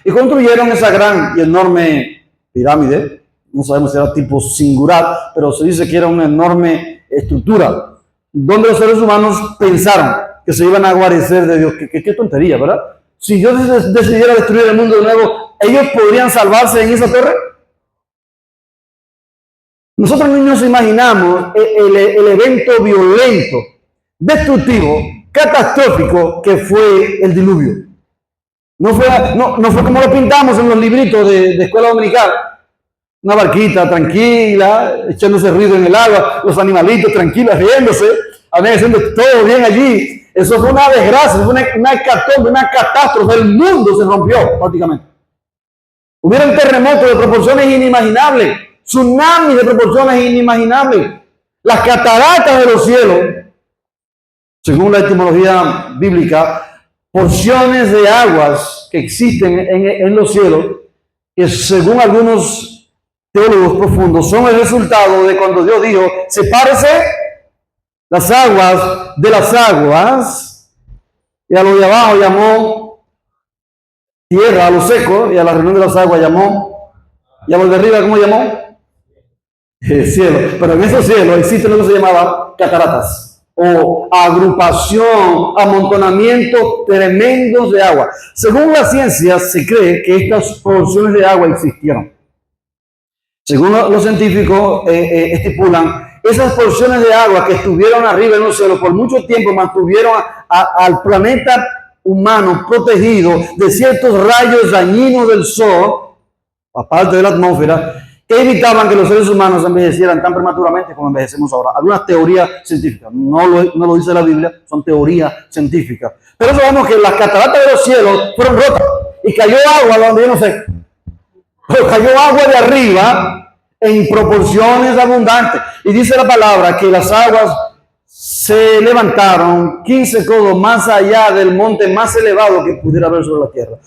Y construyeron esa gran y enorme pirámide. No sabemos si era tipo singular, pero se dice que era una enorme estructura, donde los seres humanos pensaron que se iban a guarecer de Dios. Qué tontería, ¿verdad? Si Dios decidiera destruir el mundo de nuevo, ¿ellos podrían salvarse en esa torre? Nosotros no nos imaginamos el evento violento, destructivo, catastrófico que fue el diluvio. No fue como lo pintamos en los libritos de escuela dominical. Una barquita tranquila, echándose ruido en el agua, los animalitos tranquilos, riéndose, haciendo todo bien allí. Eso fue una desgracia, fue una hecatombe, una catástrofe. El mundo se rompió prácticamente. Hubieron terremotos de proporciones inimaginables, tsunamis de proporciones inimaginables, las cataratas de los cielos, según la etimología bíblica, porciones de aguas que existen en los cielos, que según algunos teólogos profundos, son el resultado de cuando Dios dijo, sepárese las aguas de las aguas, y a lo de abajo llamó tierra, a lo seco, y a la reunión de las aguas llamó, y a lo de arriba, ¿cómo llamó? El cielo. Pero en esos cielos existe lo que se llamaba cataratas, o agrupación, amontonamiento tremendos de agua. Según la ciencia, se cree que estas porciones de agua existieron. Según los científicos estipulan, esas porciones de agua que estuvieron arriba en los cielos por mucho tiempo mantuvieron al planeta humano protegido de ciertos rayos dañinos del sol, aparte de la atmósfera, que evitaban que los seres humanos envejecieran tan prematuramente como envejecemos ahora. Algunas teorías científicas, no lo dice la Biblia, son teorías científicas. Pero sabemos que las cataratas de los cielos fueron rotas y cayó agua donde yo no sé. Pero cayó agua de arriba en proporciones abundantes. Y dice la palabra que las aguas se levantaron 15 codos más allá del monte más elevado que pudiera haber sobre la tierra.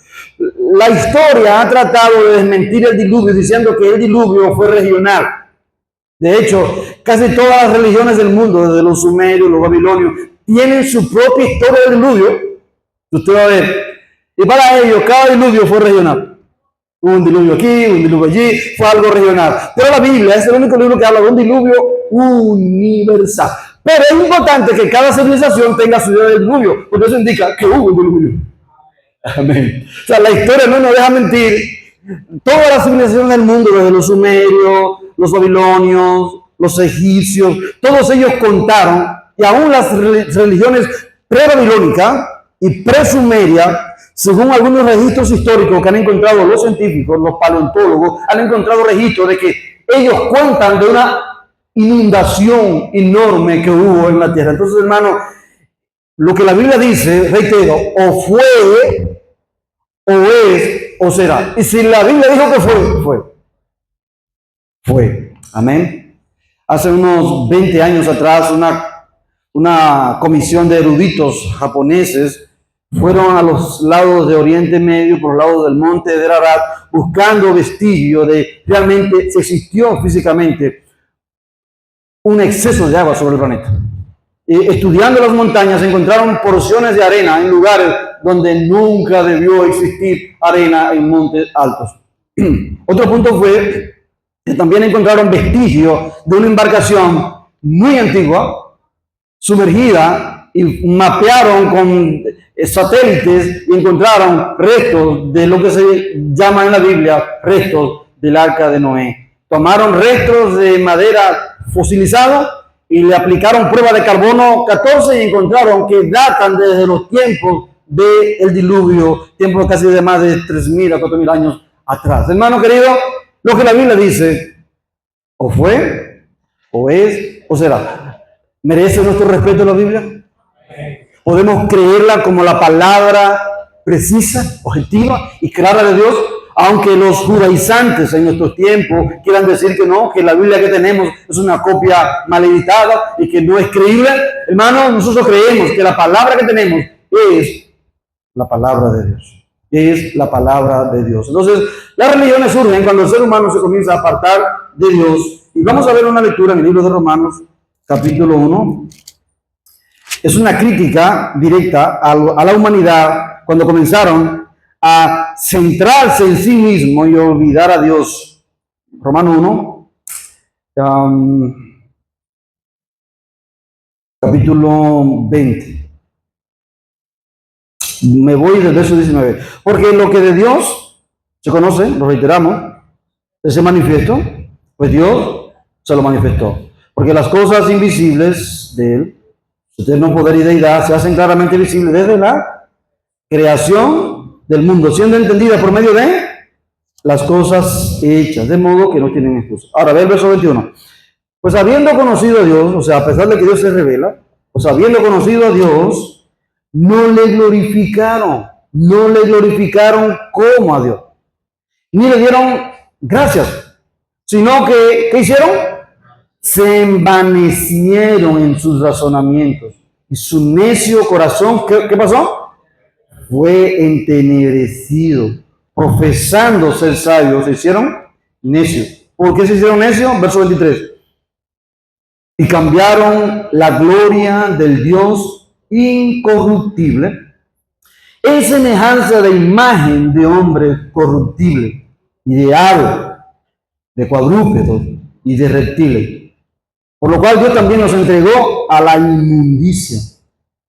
La historia ha tratado de desmentir el diluvio diciendo que el diluvio fue regional. De hecho, casi todas las religiones del mundo, desde los sumerios, los babilonios, tienen su propia historia del diluvio. Usted va a ver, Y para ellos, cada diluvio fue regional. Hubo un diluvio aquí, un diluvio allí, fue algo regional. Pero la Biblia es el único libro que habla de un diluvio universal. Pero es importante que cada civilización tenga su idea del diluvio, porque eso indica que hubo un diluvio. Amén. O sea, la historia no nos deja mentir. Todas las civilizaciones del mundo, desde los sumerios, los babilonios, los egipcios, todos ellos contaron, y aún las religiones pre-babilónicas y pre-sumeria, según algunos registros históricos que han encontrado los científicos, los paleontólogos, han encontrado registros de que ellos cuentan de una inundación enorme que hubo en la tierra. Entonces, hermano, lo que la Biblia dice, reitero, o fue, o es, o será. Y si la Biblia dijo que fue. Amén. Hace unos 20 años atrás, una comisión de eruditos japoneses fueron a los lados de Oriente Medio, por los lados del monte de Ararat, buscando vestigios de realmente si existió físicamente un exceso de agua sobre el planeta. Estudiando las montañas encontraron porciones de arena en lugares donde nunca debió existir arena en montes altos. Otro punto fue que también encontraron vestigios de una embarcación muy antigua, sumergida, y mapearon con satélites y encontraron restos de lo que se llama en la Biblia restos del arca de Noé. Tomaron restos de madera fosilizada y le aplicaron prueba de carbono 14 y encontraron que datan desde los tiempos del diluvio, tiempos casi de más de 3.000 a 4.000 años atrás. Hermano querido, lo que la Biblia dice, o fue, o es, o será. ¿Merece nuestro respeto la Biblia? ¿Podemos creerla como la palabra precisa, objetiva y clara de Dios? Aunque los judaizantes en nuestros tiempos quieran decir que no, que la Biblia que tenemos es una copia mal editada y que no es creíble, hermanos, nosotros creemos que la palabra que tenemos es la palabra de Dios. Es la palabra de Dios. Entonces, las religiones surgen cuando el ser humano se comienza a apartar de Dios. Y vamos a ver una lectura en el libro de Romanos, capítulo 1. Es una crítica directa a la humanidad cuando comenzaron a centrarse en sí mismo y olvidar a Dios. Romanos 1, capítulo 20. Me voy del verso 19. Porque lo que de Dios se conoce, lo reiteramos, ese manifiesto, pues Dios se lo manifestó. Porque las cosas invisibles de Él, su eterno poder y deidad, se hacen claramente visibles desde la creación del mundo, siendo entendidas por medio de las cosas hechas, de modo que no tienen excusa. Ahora, ve el verso 21. Pues habiendo conocido a Dios, o sea, a pesar de que Dios se revela, pues habiendo conocido a Dios, no le glorificaron como a Dios, ni le dieron gracias, sino que, ¿qué hicieron? Se envanecieron en sus razonamientos, y su necio corazón, ¿qué pasó? Fue entenebrecido, profesando ser sabios, se hicieron necios. ¿Por qué se hicieron necios? Verso 23. Y cambiaron la gloria del Dios incorruptible en semejanza de imagen de hombre corruptible y de ave, de cuadrúpedos y de reptiles. Por lo cual Dios también los entregó a la inmundicia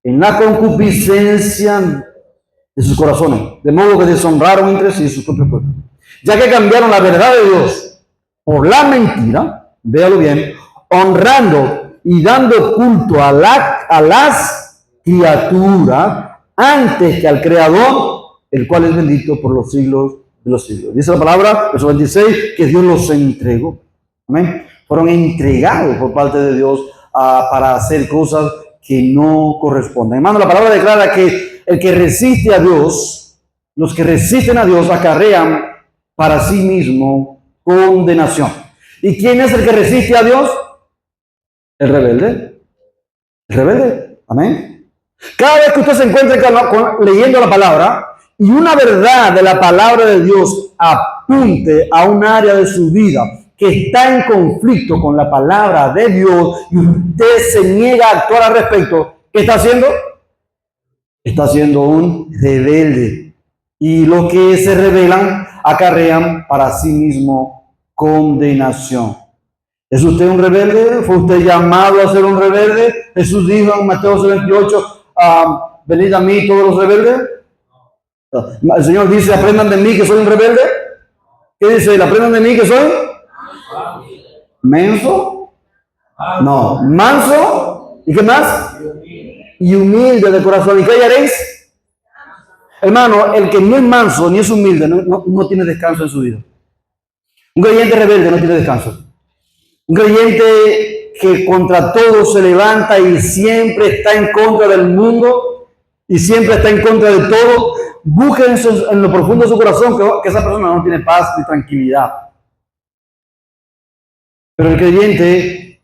en la concupiscencia de sus corazones, de modo que deshonraron entre sí sus propios cuerpos, ya que cambiaron la verdad de Dios por la mentira, véalo bien, honrando y dando culto a las criaturas antes que al Creador, el cual es bendito por los siglos de los siglos. Dice la palabra, verso 26, que Dios los entregó. Amén. Fueron entregados por parte de Dios para hacer cosas que no corresponden. Hermano, la palabra declara que el que resiste a Dios, los que resisten a Dios acarrean para sí mismo condenación. ¿Y quién es el que resiste a Dios? El rebelde. El rebelde. Amén. Cada vez que usted se encuentre leyendo la palabra y una verdad de la palabra de Dios apunte a un área de su vida que está en conflicto con la palabra de Dios y usted se niega a actuar al respecto, ¿qué está haciendo? Está siendo un rebelde. Y los que se rebelan acarrean para sí mismo condenación. ¿Es usted un rebelde? ¿Fue usted llamado a ser un rebelde? Jesús dijo en Mateo 28, venid a mí todos los rebeldes. El Señor dice, aprendan de mí que soy un rebelde. ¿Qué dice? ¿Aprendan de mí que soy? ¿Menso? No, manso. ¿Y qué más? Y humilde de corazón. ¿Y qué hallaréis? Hermano, el que no es manso ni es humilde no tiene descanso en su vida. Un creyente rebelde no tiene descanso. Un creyente que contra todo se levanta y siempre está en contra del mundo y siempre está en contra de todo, busquen en lo profundo de su corazón que esa persona no tiene paz ni tranquilidad. Pero el creyente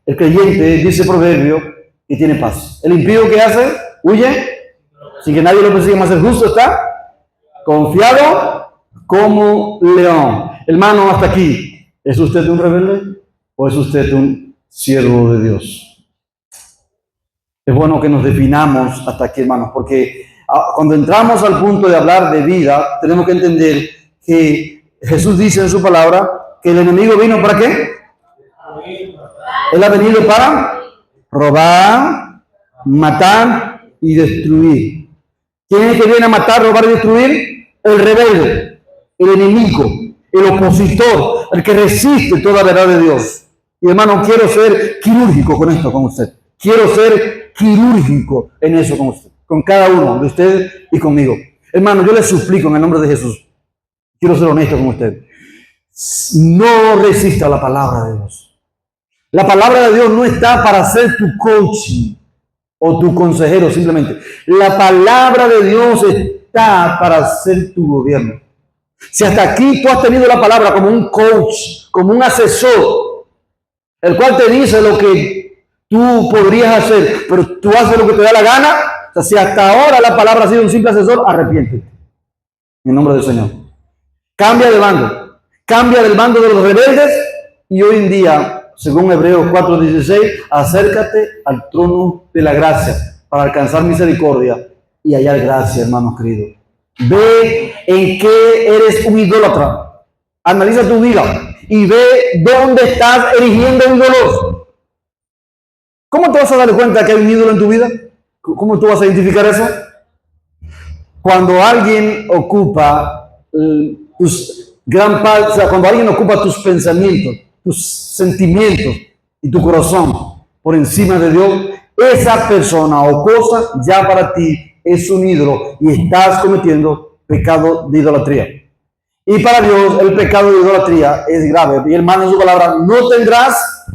dice proverbio que tiene paz. El impío que hace, huye, sin que nadie lo persiga, más el justo está confiado como león. Hermano, hasta aquí. ¿Es usted un rebelde o es usted un siervo de Dios? Es bueno que nos definamos hasta aquí, hermanos, porque cuando entramos al punto de hablar de vida, tenemos que entender que Jesús dice en su palabra que el enemigo vino ¿para qué? Él ha venido para robar, matar y destruir. ¿Quién es el que viene a matar, robar y destruir? El rebelde, el enemigo, el opositor, el que resiste toda verdad de Dios. Y hermano, quiero ser quirúrgico con esto con usted. Quiero ser quirúrgico en eso con usted, con cada uno de ustedes y conmigo. Hermano, yo les suplico en el nombre de Jesús, quiero ser honesto con usted. No resista la palabra de Dios. La palabra de Dios no está para ser tu coaching o tu consejero simplemente. La palabra de Dios está para ser tu gobierno. Si hasta aquí tú has tenido la palabra como un coach, como un asesor, el cual te dice lo que tú podrías hacer, pero tú haces lo que te da la gana, o sea, si hasta ahora la palabra ha sido un simple asesor, arrepiéntete. En nombre del Señor. Cambia de bando. Cambia del bando de los rebeldes y hoy en día, según Hebreos 4:16, acércate al trono de la gracia para alcanzar misericordia y hallar gracia, hermanos queridos. Ve en qué eres un idólatra. Analiza tu vida y ve dónde estás erigiendo ídolos. ¿Cómo te vas a dar cuenta que hay un ídolo en tu vida? ¿Cómo tú vas a identificar eso? Cuando alguien ocupa cuando alguien ocupa tus pensamientos, tus sentimientos y tu corazón por encima de Dios, esa persona o cosa ya para ti es un ídolo y estás cometiendo pecado de idolatría. Y para Dios el pecado de idolatría es grave. Y hermano, en su palabra, no tendrás,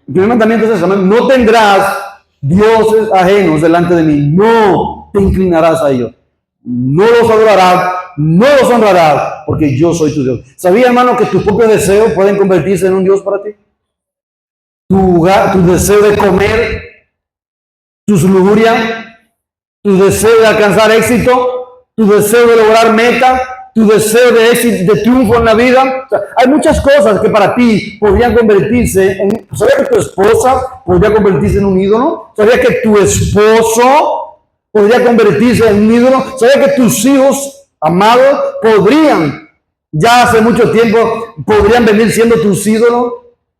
el primer mandamiento es eso, no tendrás dioses ajenos delante de mí, no te inclinarás a ellos, no los adorarás, no los honrarás, porque yo soy tu Dios. ¿Sabía, hermano, que tus propios deseos pueden convertirse en un Dios para ti? Tu deseo de comer, tus lujurias, tu deseo de alcanzar éxito, tu deseo de lograr meta, tu deseo de éxito, de triunfo en la vida. O sea, hay muchas cosas que para ti podrían convertirse en... ¿Sabías que tu esposa podría convertirse en un ídolo? ¿Sabías que tu esposo podría convertirse en un ídolo? ¿Sabías que tus hijos amados podrían, ya hace mucho tiempo, podrían venir siendo tus ídolos?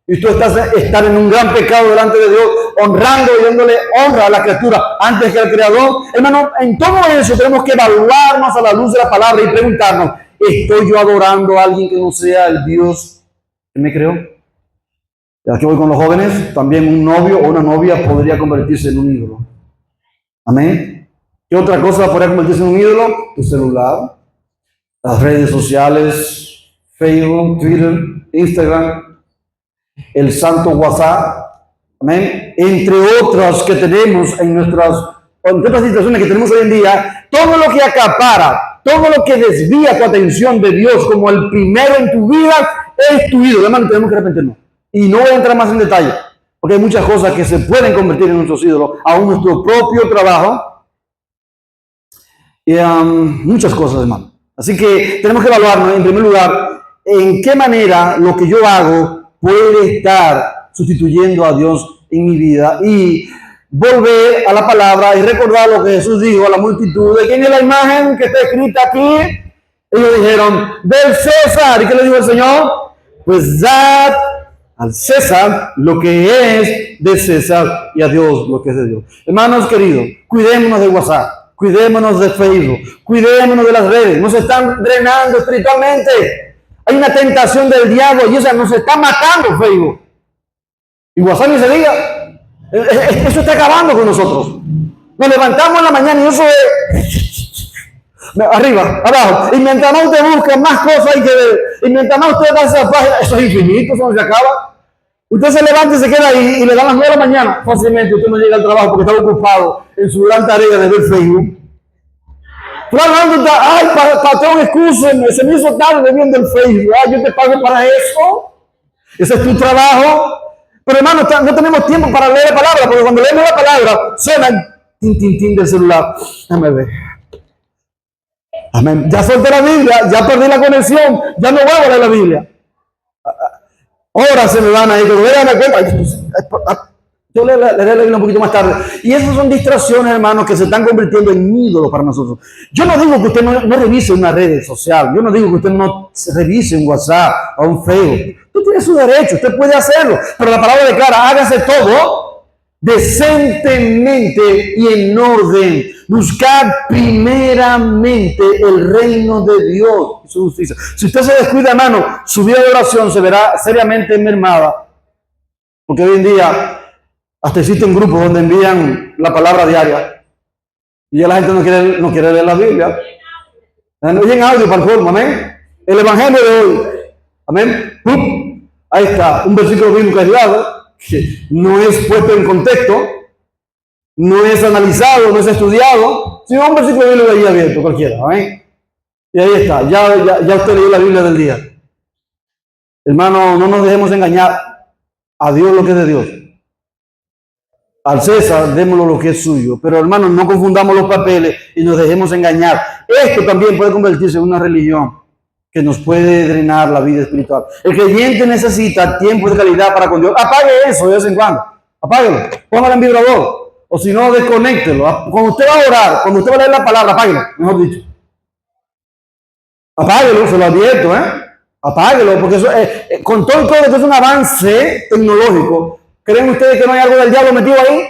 Y tú estar en un gran pecado delante de Dios, honrando y dándole honra a la criatura antes que al Creador. Hermano, en todo eso tenemos que evaluarnos a la luz de la palabra y preguntarnos, ¿estoy yo adorando a alguien que no sea el Dios que me creó? Y aquí voy con los jóvenes. También un novio o una novia podría convertirse en un ídolo. Amén. ¿Qué otra cosa podría convertirse en un ídolo? Tu celular, las redes sociales, Facebook, Twitter, Instagram, el santo WhatsApp, amén, entre otras que tenemos entre otras situaciones que tenemos hoy en día. Todo lo que acapara, todo lo que desvía tu atención de Dios como el primero en tu vida es tu ídolo. Hermano, tenemos que arrepentirnos. Y no voy a entrar más en detalle, porque hay muchas cosas que se pueden convertir en nuestros ídolos, aún nuestro propio trabajo, y muchas cosas, hermano. Así que tenemos que evaluarnos, en primer lugar, en qué manera lo que yo hago puede estar sustituyendo a Dios en mi vida. Y volver a la palabra y recordar lo que Jesús dijo a la multitud. ¿De quién es la imagen que está escrita aquí? Ellos dijeron, del César. ¿Y qué le dijo el Señor? Pues dad al César lo que es de César y a Dios lo que es de Dios. Hermanos queridos, cuidémonos de WhatsApp, cuidémonos de Facebook, cuidémonos de las redes. Nos están drenando espiritualmente. Hay una tentación del diablo y esa nos está matando Facebook. Y WhatsApp ni se diga. Eso está acabando con nosotros. Nos levantamos en la mañana y eso es arriba, abajo. Y mientras más usted busca, más cosas hay que ver. Y mientras más usted da esa página, eso es infinito, eso no se acaba. Usted se levanta y se queda ahí y le dan las 9 de la mañana. Fácilmente usted no llega al trabajo porque está ocupado en su gran tarea de ver Facebook. Ay, patrón, excúseme, se me hizo tarde viendo el Facebook. Ay, yo te pago para eso. Ese es tu trabajo. Pero hermano, no tenemos tiempo para leer la palabra, porque cuando leemos la palabra, suena el tin, tin, tin del celular. Déjame ver. Amén. Ya solté la Biblia, ya perdí la conexión, ya no vuelvo a leer la Biblia. Horas se me van a ir, pero vean a cuenta. Yo leeré la Biblia un poquito más tarde. Y esas son distracciones, hermanos, que se están convirtiendo en ídolos para nosotros. Yo no digo que usted no revise una red social. Yo no digo que usted no revise un WhatsApp o un Facebook. Usted tiene su derecho, usted puede hacerlo. Pero la palabra declara, hágase todo decentemente y en orden. Buscar primeramente el reino de Dios y su justicia. Si usted se descuida, hermano, su vida de oración se verá seriamente mermada. Porque hoy en día hasta existen grupos donde envían la palabra diaria. Y ya la gente no quiere leer la Biblia. No oyen audio para el colmo, amén. El evangelio de hoy, amén. Ahí está, un versículo bíblico aislado, que no es puesto en contexto, no es analizado, no es estudiado, sino un versículo bíblico ahí abierto, cualquiera, amén. Y ahí está, ya usted leyó la Biblia del día. Hermano, no nos dejemos engañar. A Dios lo que es de Dios. Al César, démoslo lo que es suyo. Pero hermanos, no confundamos los papeles y nos dejemos engañar. Esto también puede convertirse en una religión que nos puede drenar la vida espiritual. El creyente necesita tiempo de calidad para con Dios. Apague eso de vez en cuando. Apáguelo. Póngalo en vibrador. O si no, desconéctelo. Cuando usted va a orar, cuando usted va a leer la palabra, apáguelo, mejor dicho. Apáguelo, se lo advierto, Apáguelo, porque eso, con todo esto es un avance tecnológico. ¿Creen ustedes que no hay algo del diablo metido ahí?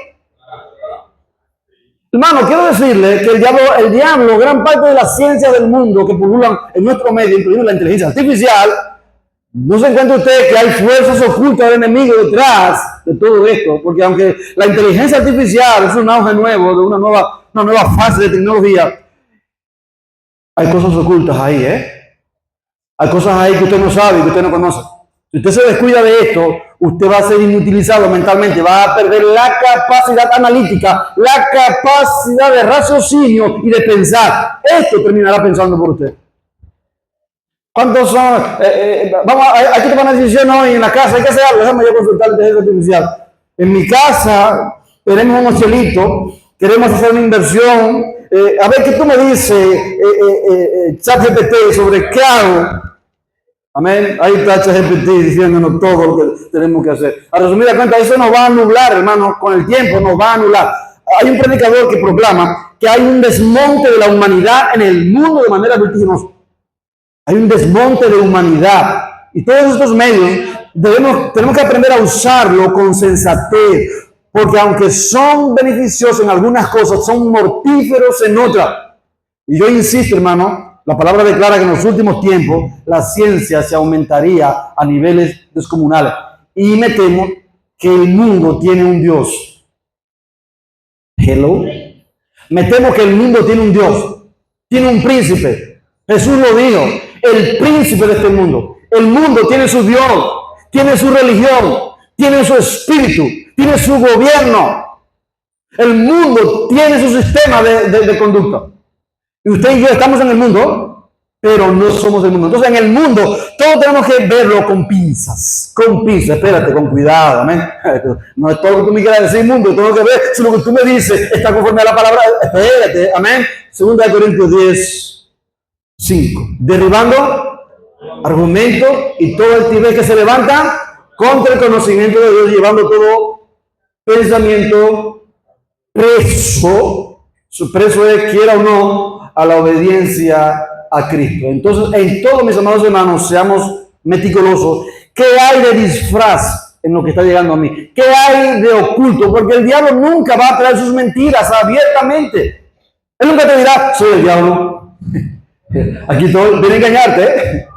Hermano, quiero decirle que el diablo, gran parte de la ciencia del mundo que pululan en nuestro medio, incluyendo la inteligencia artificial, no se encuentra usted que hay fuerzas ocultas del enemigo detrás de todo esto, porque aunque la inteligencia artificial es un auge nuevo, de una nueva fase de tecnología, hay cosas ocultas ahí, Hay cosas ahí que usted no sabe y que usted no conoce. Si usted se descuida de esto, usted va a ser inutilizado mentalmente, va a perder la capacidad analítica, la capacidad de raciocinio y de pensar. Esto terminará pensando por usted. ¿Cuántos son? Hay que tomar una decisión hoy en la casa, hay que hacer algo. Déjame yo consultar la inteligencia artificial. En mi casa tenemos un hochelito, queremos hacer una inversión. A ver qué tú me dices, ChatGPT, sobre qué hago. Amén. Ahí está ChatGPT diciéndonos todo lo que tenemos que hacer. A resumir cuenta, eso nos va a anular, hermano, con el tiempo nos va a anular. Hay un predicador que proclama que hay un desmonte de la humanidad en el mundo de manera vertiginosa. Hay un desmonte de humanidad. Y todos estos medios tenemos que aprender a usarlo con sensatez. Porque aunque son beneficiosos en algunas cosas, son mortíferos en otras. Y yo insisto, hermano, la palabra declara que en los últimos tiempos la ciencia se aumentaría a niveles descomunales. Y me temo que el mundo tiene un Dios. Hello. Me temo que el mundo tiene un Dios. Tiene un príncipe. Jesús lo dijo. El príncipe de este mundo. El mundo tiene su Dios. Tiene su religión. Tiene su espíritu. Tiene su gobierno. El mundo tiene su sistema de conducta. Y usted y yo estamos en el mundo, pero no somos del mundo. Entonces, en el mundo, todos tenemos que verlo con pinzas. Con pinzas, espérate, con cuidado, amén. No es todo lo que tú me quieras decir, mundo, tengo que ver si lo que tú me dices está conforme a la palabra. Espérate, amén. 2 Corintios 10, 5. Derribando argumentos y todo el tibet que se levanta contra el conocimiento de Dios, llevando todo pensamiento preso, su preso es, quiera o no, a la obediencia a Cristo. Entonces, en todos mis amados hermanos, seamos meticulosos. ¿Qué hay de disfraz en lo que está llegando a mí? ¿Qué hay de oculto? Porque el diablo nunca va a traer sus mentiras abiertamente. Él nunca te dirá, soy el diablo. Aquí todo, viene a engañarte, ¿eh?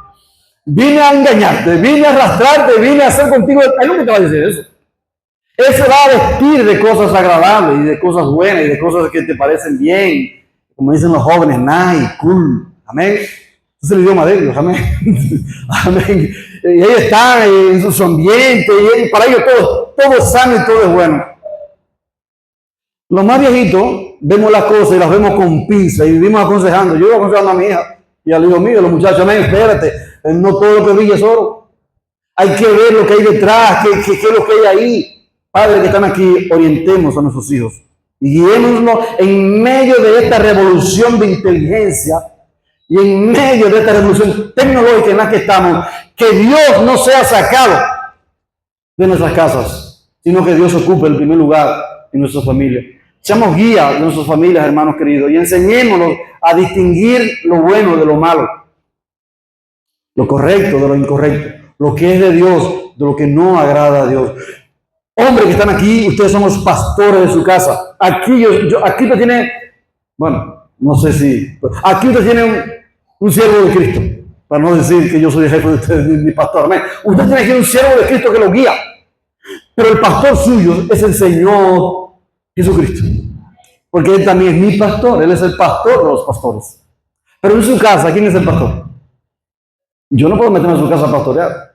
Vine a engañarte, vine a arrastrarte, vine a hacer contigo. Él nunca te va a decir eso. Él se va a vestir de cosas agradables y de cosas buenas y de cosas que te parecen bien. Como dicen los jóvenes, nice, cool. Amén. Ese es el idioma de ellos, amén. Amén. Y ellos están en su ambiente y para ellos todo es sano y todo es bueno. Los más viejitos vemos las cosas y las vemos con pinza y vivimos aconsejando. Yo iba aconsejando a mi hija y al hijo mío, los muchachos, amén, espérate, no todo lo que brilla es oro. Hay que ver lo que hay detrás, qué es lo que hay ahí. Padres que están aquí, orientemos a nuestros hijos y guiémonos en medio de esta revolución de inteligencia y en medio de esta revolución tecnológica en la que estamos, que Dios no sea sacado de nuestras casas, sino que Dios ocupe el primer lugar en nuestra familia. Seamos guías de nuestras familias, hermanos queridos, y enseñémonos a distinguir lo bueno de lo malo, lo correcto de lo incorrecto, lo que es de Dios de lo que no agrada a Dios. Hombres que están aquí, ustedes son los pastores de su casa. Aquí aquí usted tiene, bueno, no sé si, aquí usted tiene un siervo de Cristo, para no decir que yo soy el jefe de ustedes, mi pastor. Amén. Usted tiene aquí un siervo de Cristo que lo guía, pero el pastor suyo es el Señor Jesucristo, porque Él también es mi pastor, Él es el pastor de los pastores. Pero en su casa, ¿quién es el pastor? Yo no puedo meterme en su casa a pastorear.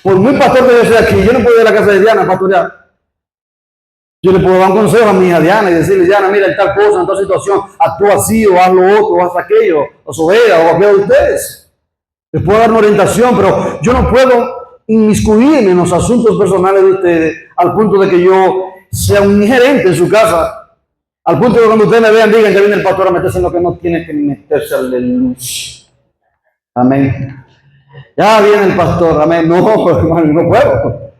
Por muy pastor que yo sea aquí, yo no puedo ir a la casa de Diana a pastorear. Yo le puedo dar un consejo a mi hija Diana y decirle, Diana, mira, en tal cosa, en tal situación, actúa así, o haz lo otro, o haz aquello, o sobera, o aquello de ustedes. Les puedo dar una orientación, pero yo no puedo inmiscuirme en los asuntos personales de ustedes al punto de que yo sea un gerente en su casa, al punto de que cuando ustedes me vean digan que viene el pastor a meterse en lo que no tiene que meterse al de luz. Amén. Ya viene el pastor, amén. No, hermano, no puedo.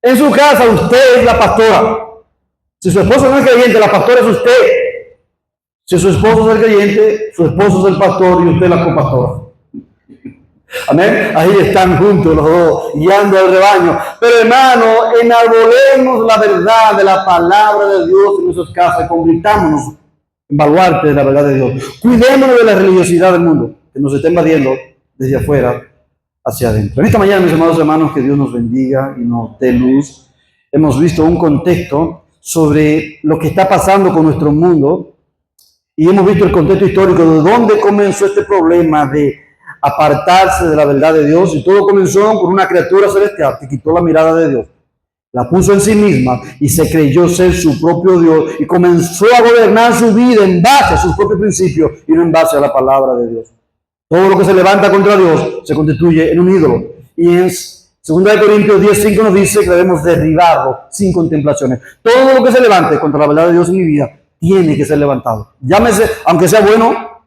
En su casa usted es la pastora. Si su esposo no es creyente, la pastora es usted. Si su esposo es el creyente, su esposo es el pastor y usted la copastora. Amén. Ahí están juntos los dos, guiando al rebaño. Pero hermano, enarbolemos la verdad de la palabra de Dios en nuestras casas y convirtámonos en baluarte de la verdad de Dios. Cuidémonos de la religiosidad del mundo, que nos está invadiendo desde afuera hacia adentro. En esta mañana, mis amados hermanos, que Dios nos bendiga y nos dé luz. Hemos visto un contexto sobre lo que está pasando con nuestro mundo y hemos visto el contexto histórico de dónde comenzó este problema de apartarse de la verdad de Dios, y todo comenzó con una criatura celestial que quitó la mirada de Dios, la puso en sí misma y se creyó ser su propio Dios y comenzó a gobernar su vida en base a sus propios principios y no en base a la palabra de Dios. Todo lo que se levanta contra Dios se constituye en un ídolo. Y en 2 Corintios 10:5 nos dice que debemos derribarlo sin contemplaciones. Todo lo que se levante contra la verdad de Dios en mi vida tiene que ser levantado. Llámese, aunque sea bueno,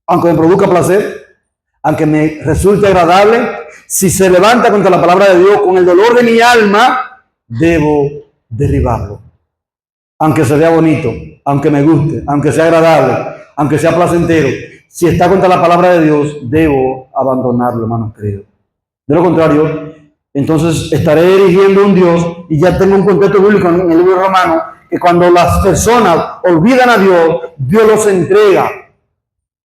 aunque me produzca placer, aunque me resulte agradable, si se levanta contra la palabra de Dios con el dolor de mi alma, debo derribarlo. Aunque se vea bonito, aunque me guste, aunque sea agradable, aunque sea placentero, si está contra la palabra de Dios, debo abandonarlo, hermanos queridos. De lo contrario, entonces estaré erigiendo un Dios, y ya tengo un contexto bíblico en el libro de Romanos, que cuando las personas olvidan a Dios, Dios los entrega.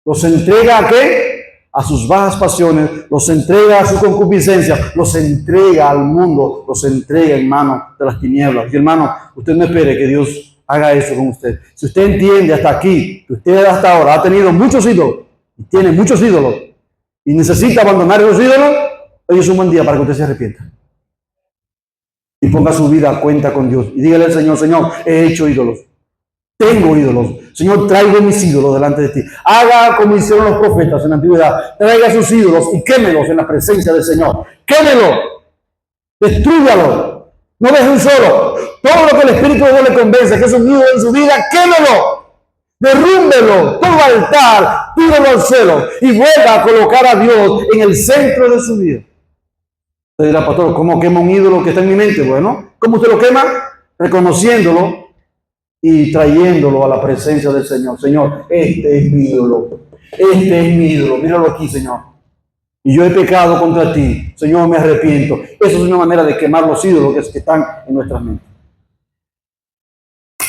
¿Los entrega a qué? A sus bajas pasiones, los entrega a su concupiscencia, los entrega al mundo, los entrega en manos de las tinieblas. Y hermano, usted no espere que Dios haga eso con usted. Si usted entiende hasta aquí, que usted hasta ahora ha tenido muchos ídolos, y tiene muchos ídolos, y necesita abandonar esos ídolos, hoy es un buen día para que usted se arrepienta. Y ponga su vida a cuenta con Dios. Y dígale al Señor, Señor, he hecho ídolos. Tengo ídolos. Señor, traigo mis ídolos delante de ti. Haga como hicieron los profetas en la antigüedad. Traiga sus ídolos y quémelos en la presencia del Señor. Quémelo. Destrúyalo. No deje un solo. Todo lo que el Espíritu de Dios le convence que es un ídolo en su vida, quémelo. Derrúmbelo. Todo altar. Tíralo al suelo. Y vuelva a colocar a Dios en el centro de su vida. Usted dirá, pastor, ¿cómo quema un ídolo que está en mi mente? Bueno, ¿cómo usted lo quema? Reconociéndolo y trayéndolo a la presencia del Señor. Señor, este es mi ídolo. Este es mi ídolo. Míralo aquí, Señor. Y yo he pecado contra ti. Señor, me arrepiento. Eso es una manera de quemar los ídolos que están en nuestras mentes.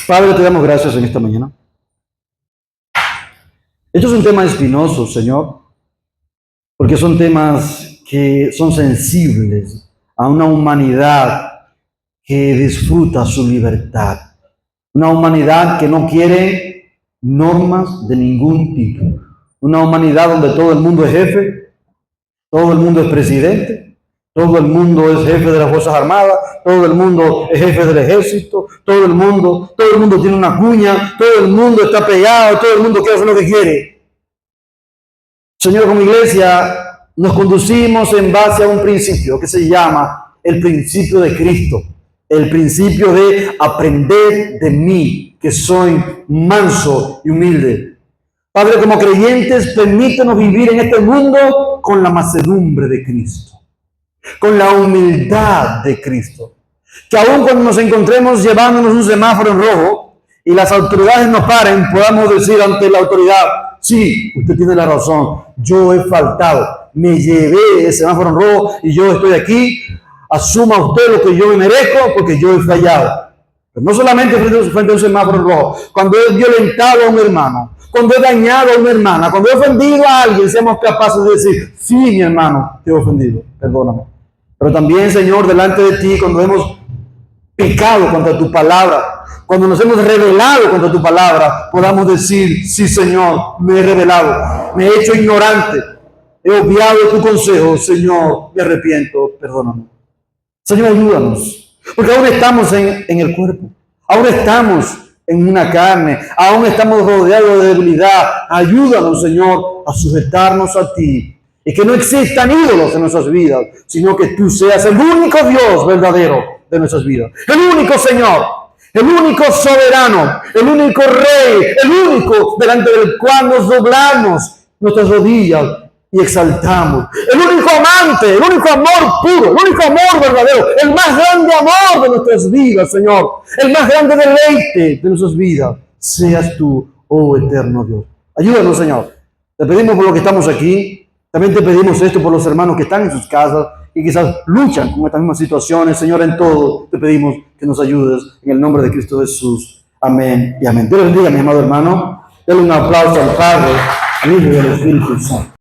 Padre, te damos gracias en esta mañana. Esto es un tema espinoso, Señor, porque son temas que son sensibles a una humanidad que disfruta su libertad. Una humanidad que no quiere normas de ningún tipo. Una humanidad donde todo el mundo es jefe, todo el mundo es presidente, todo el mundo es jefe de las Fuerzas Armadas, todo el mundo es jefe del ejército, todo el mundo tiene una cuña, todo el mundo está pegado, todo el mundo quiere hacer lo que quiere. Señor, como iglesia nos conducimos en base a un principio que se llama el principio de Cristo, el principio de aprender de mí, que soy manso y humilde. Padre, como creyentes, permítenos vivir en este mundo con la mansedumbre de Cristo, con la humildad de Cristo. Que aun cuando nos encontremos llevándonos un semáforo en rojo y las autoridades nos paren, podamos decir ante la autoridad: sí, usted tiene la razón, yo he faltado, me llevé ese semáforo en rojo y yo estoy aquí, asuma usted lo que yo me merezco porque yo he fallado. Pero no solamente frente a un semáforo en rojo, cuando he violentado a un hermano, cuando he dañado a una hermana, cuando he ofendido a alguien, seamos capaces de decir: sí, mi hermano, te he ofendido, perdóname. Pero también, Señor, delante de ti, cuando hemos pecado contra tu palabra, cuando nos hemos rebelado contra tu palabra, podamos decir: sí, Señor, me he rebelado, me he hecho ignorante, he obviado tu consejo, Señor, me arrepiento, perdóname. Señor, ayúdanos, porque aún estamos en el cuerpo, aún estamos en una carne, aún estamos rodeados de debilidad. Ayúdanos, Señor, a sujetarnos a ti y que no existan ídolos en nuestras vidas, sino que tú seas el único Dios verdadero de nuestras vidas, el único Señor, el único soberano, el único Rey, el único delante del cual nos doblamos nuestras rodillas y exaltamos, el único amante, el único amor puro, el único amor verdadero, el más grande amor de nuestras vidas, Señor, el más grande deleite de nuestras vidas, seas tú, oh eterno Dios. Ayúdanos, Señor. Te pedimos por lo que estamos aquí, también te pedimos esto por los hermanos que están en sus casas y quizás luchan con estas mismas situaciones. Señor, en todo te pedimos que nos ayudes en el nombre de Cristo Jesús. Amén y amén. Dios bendiga, mi amado hermano. Denle un aplauso al Padre, al Hijo y al Espíritu Santo.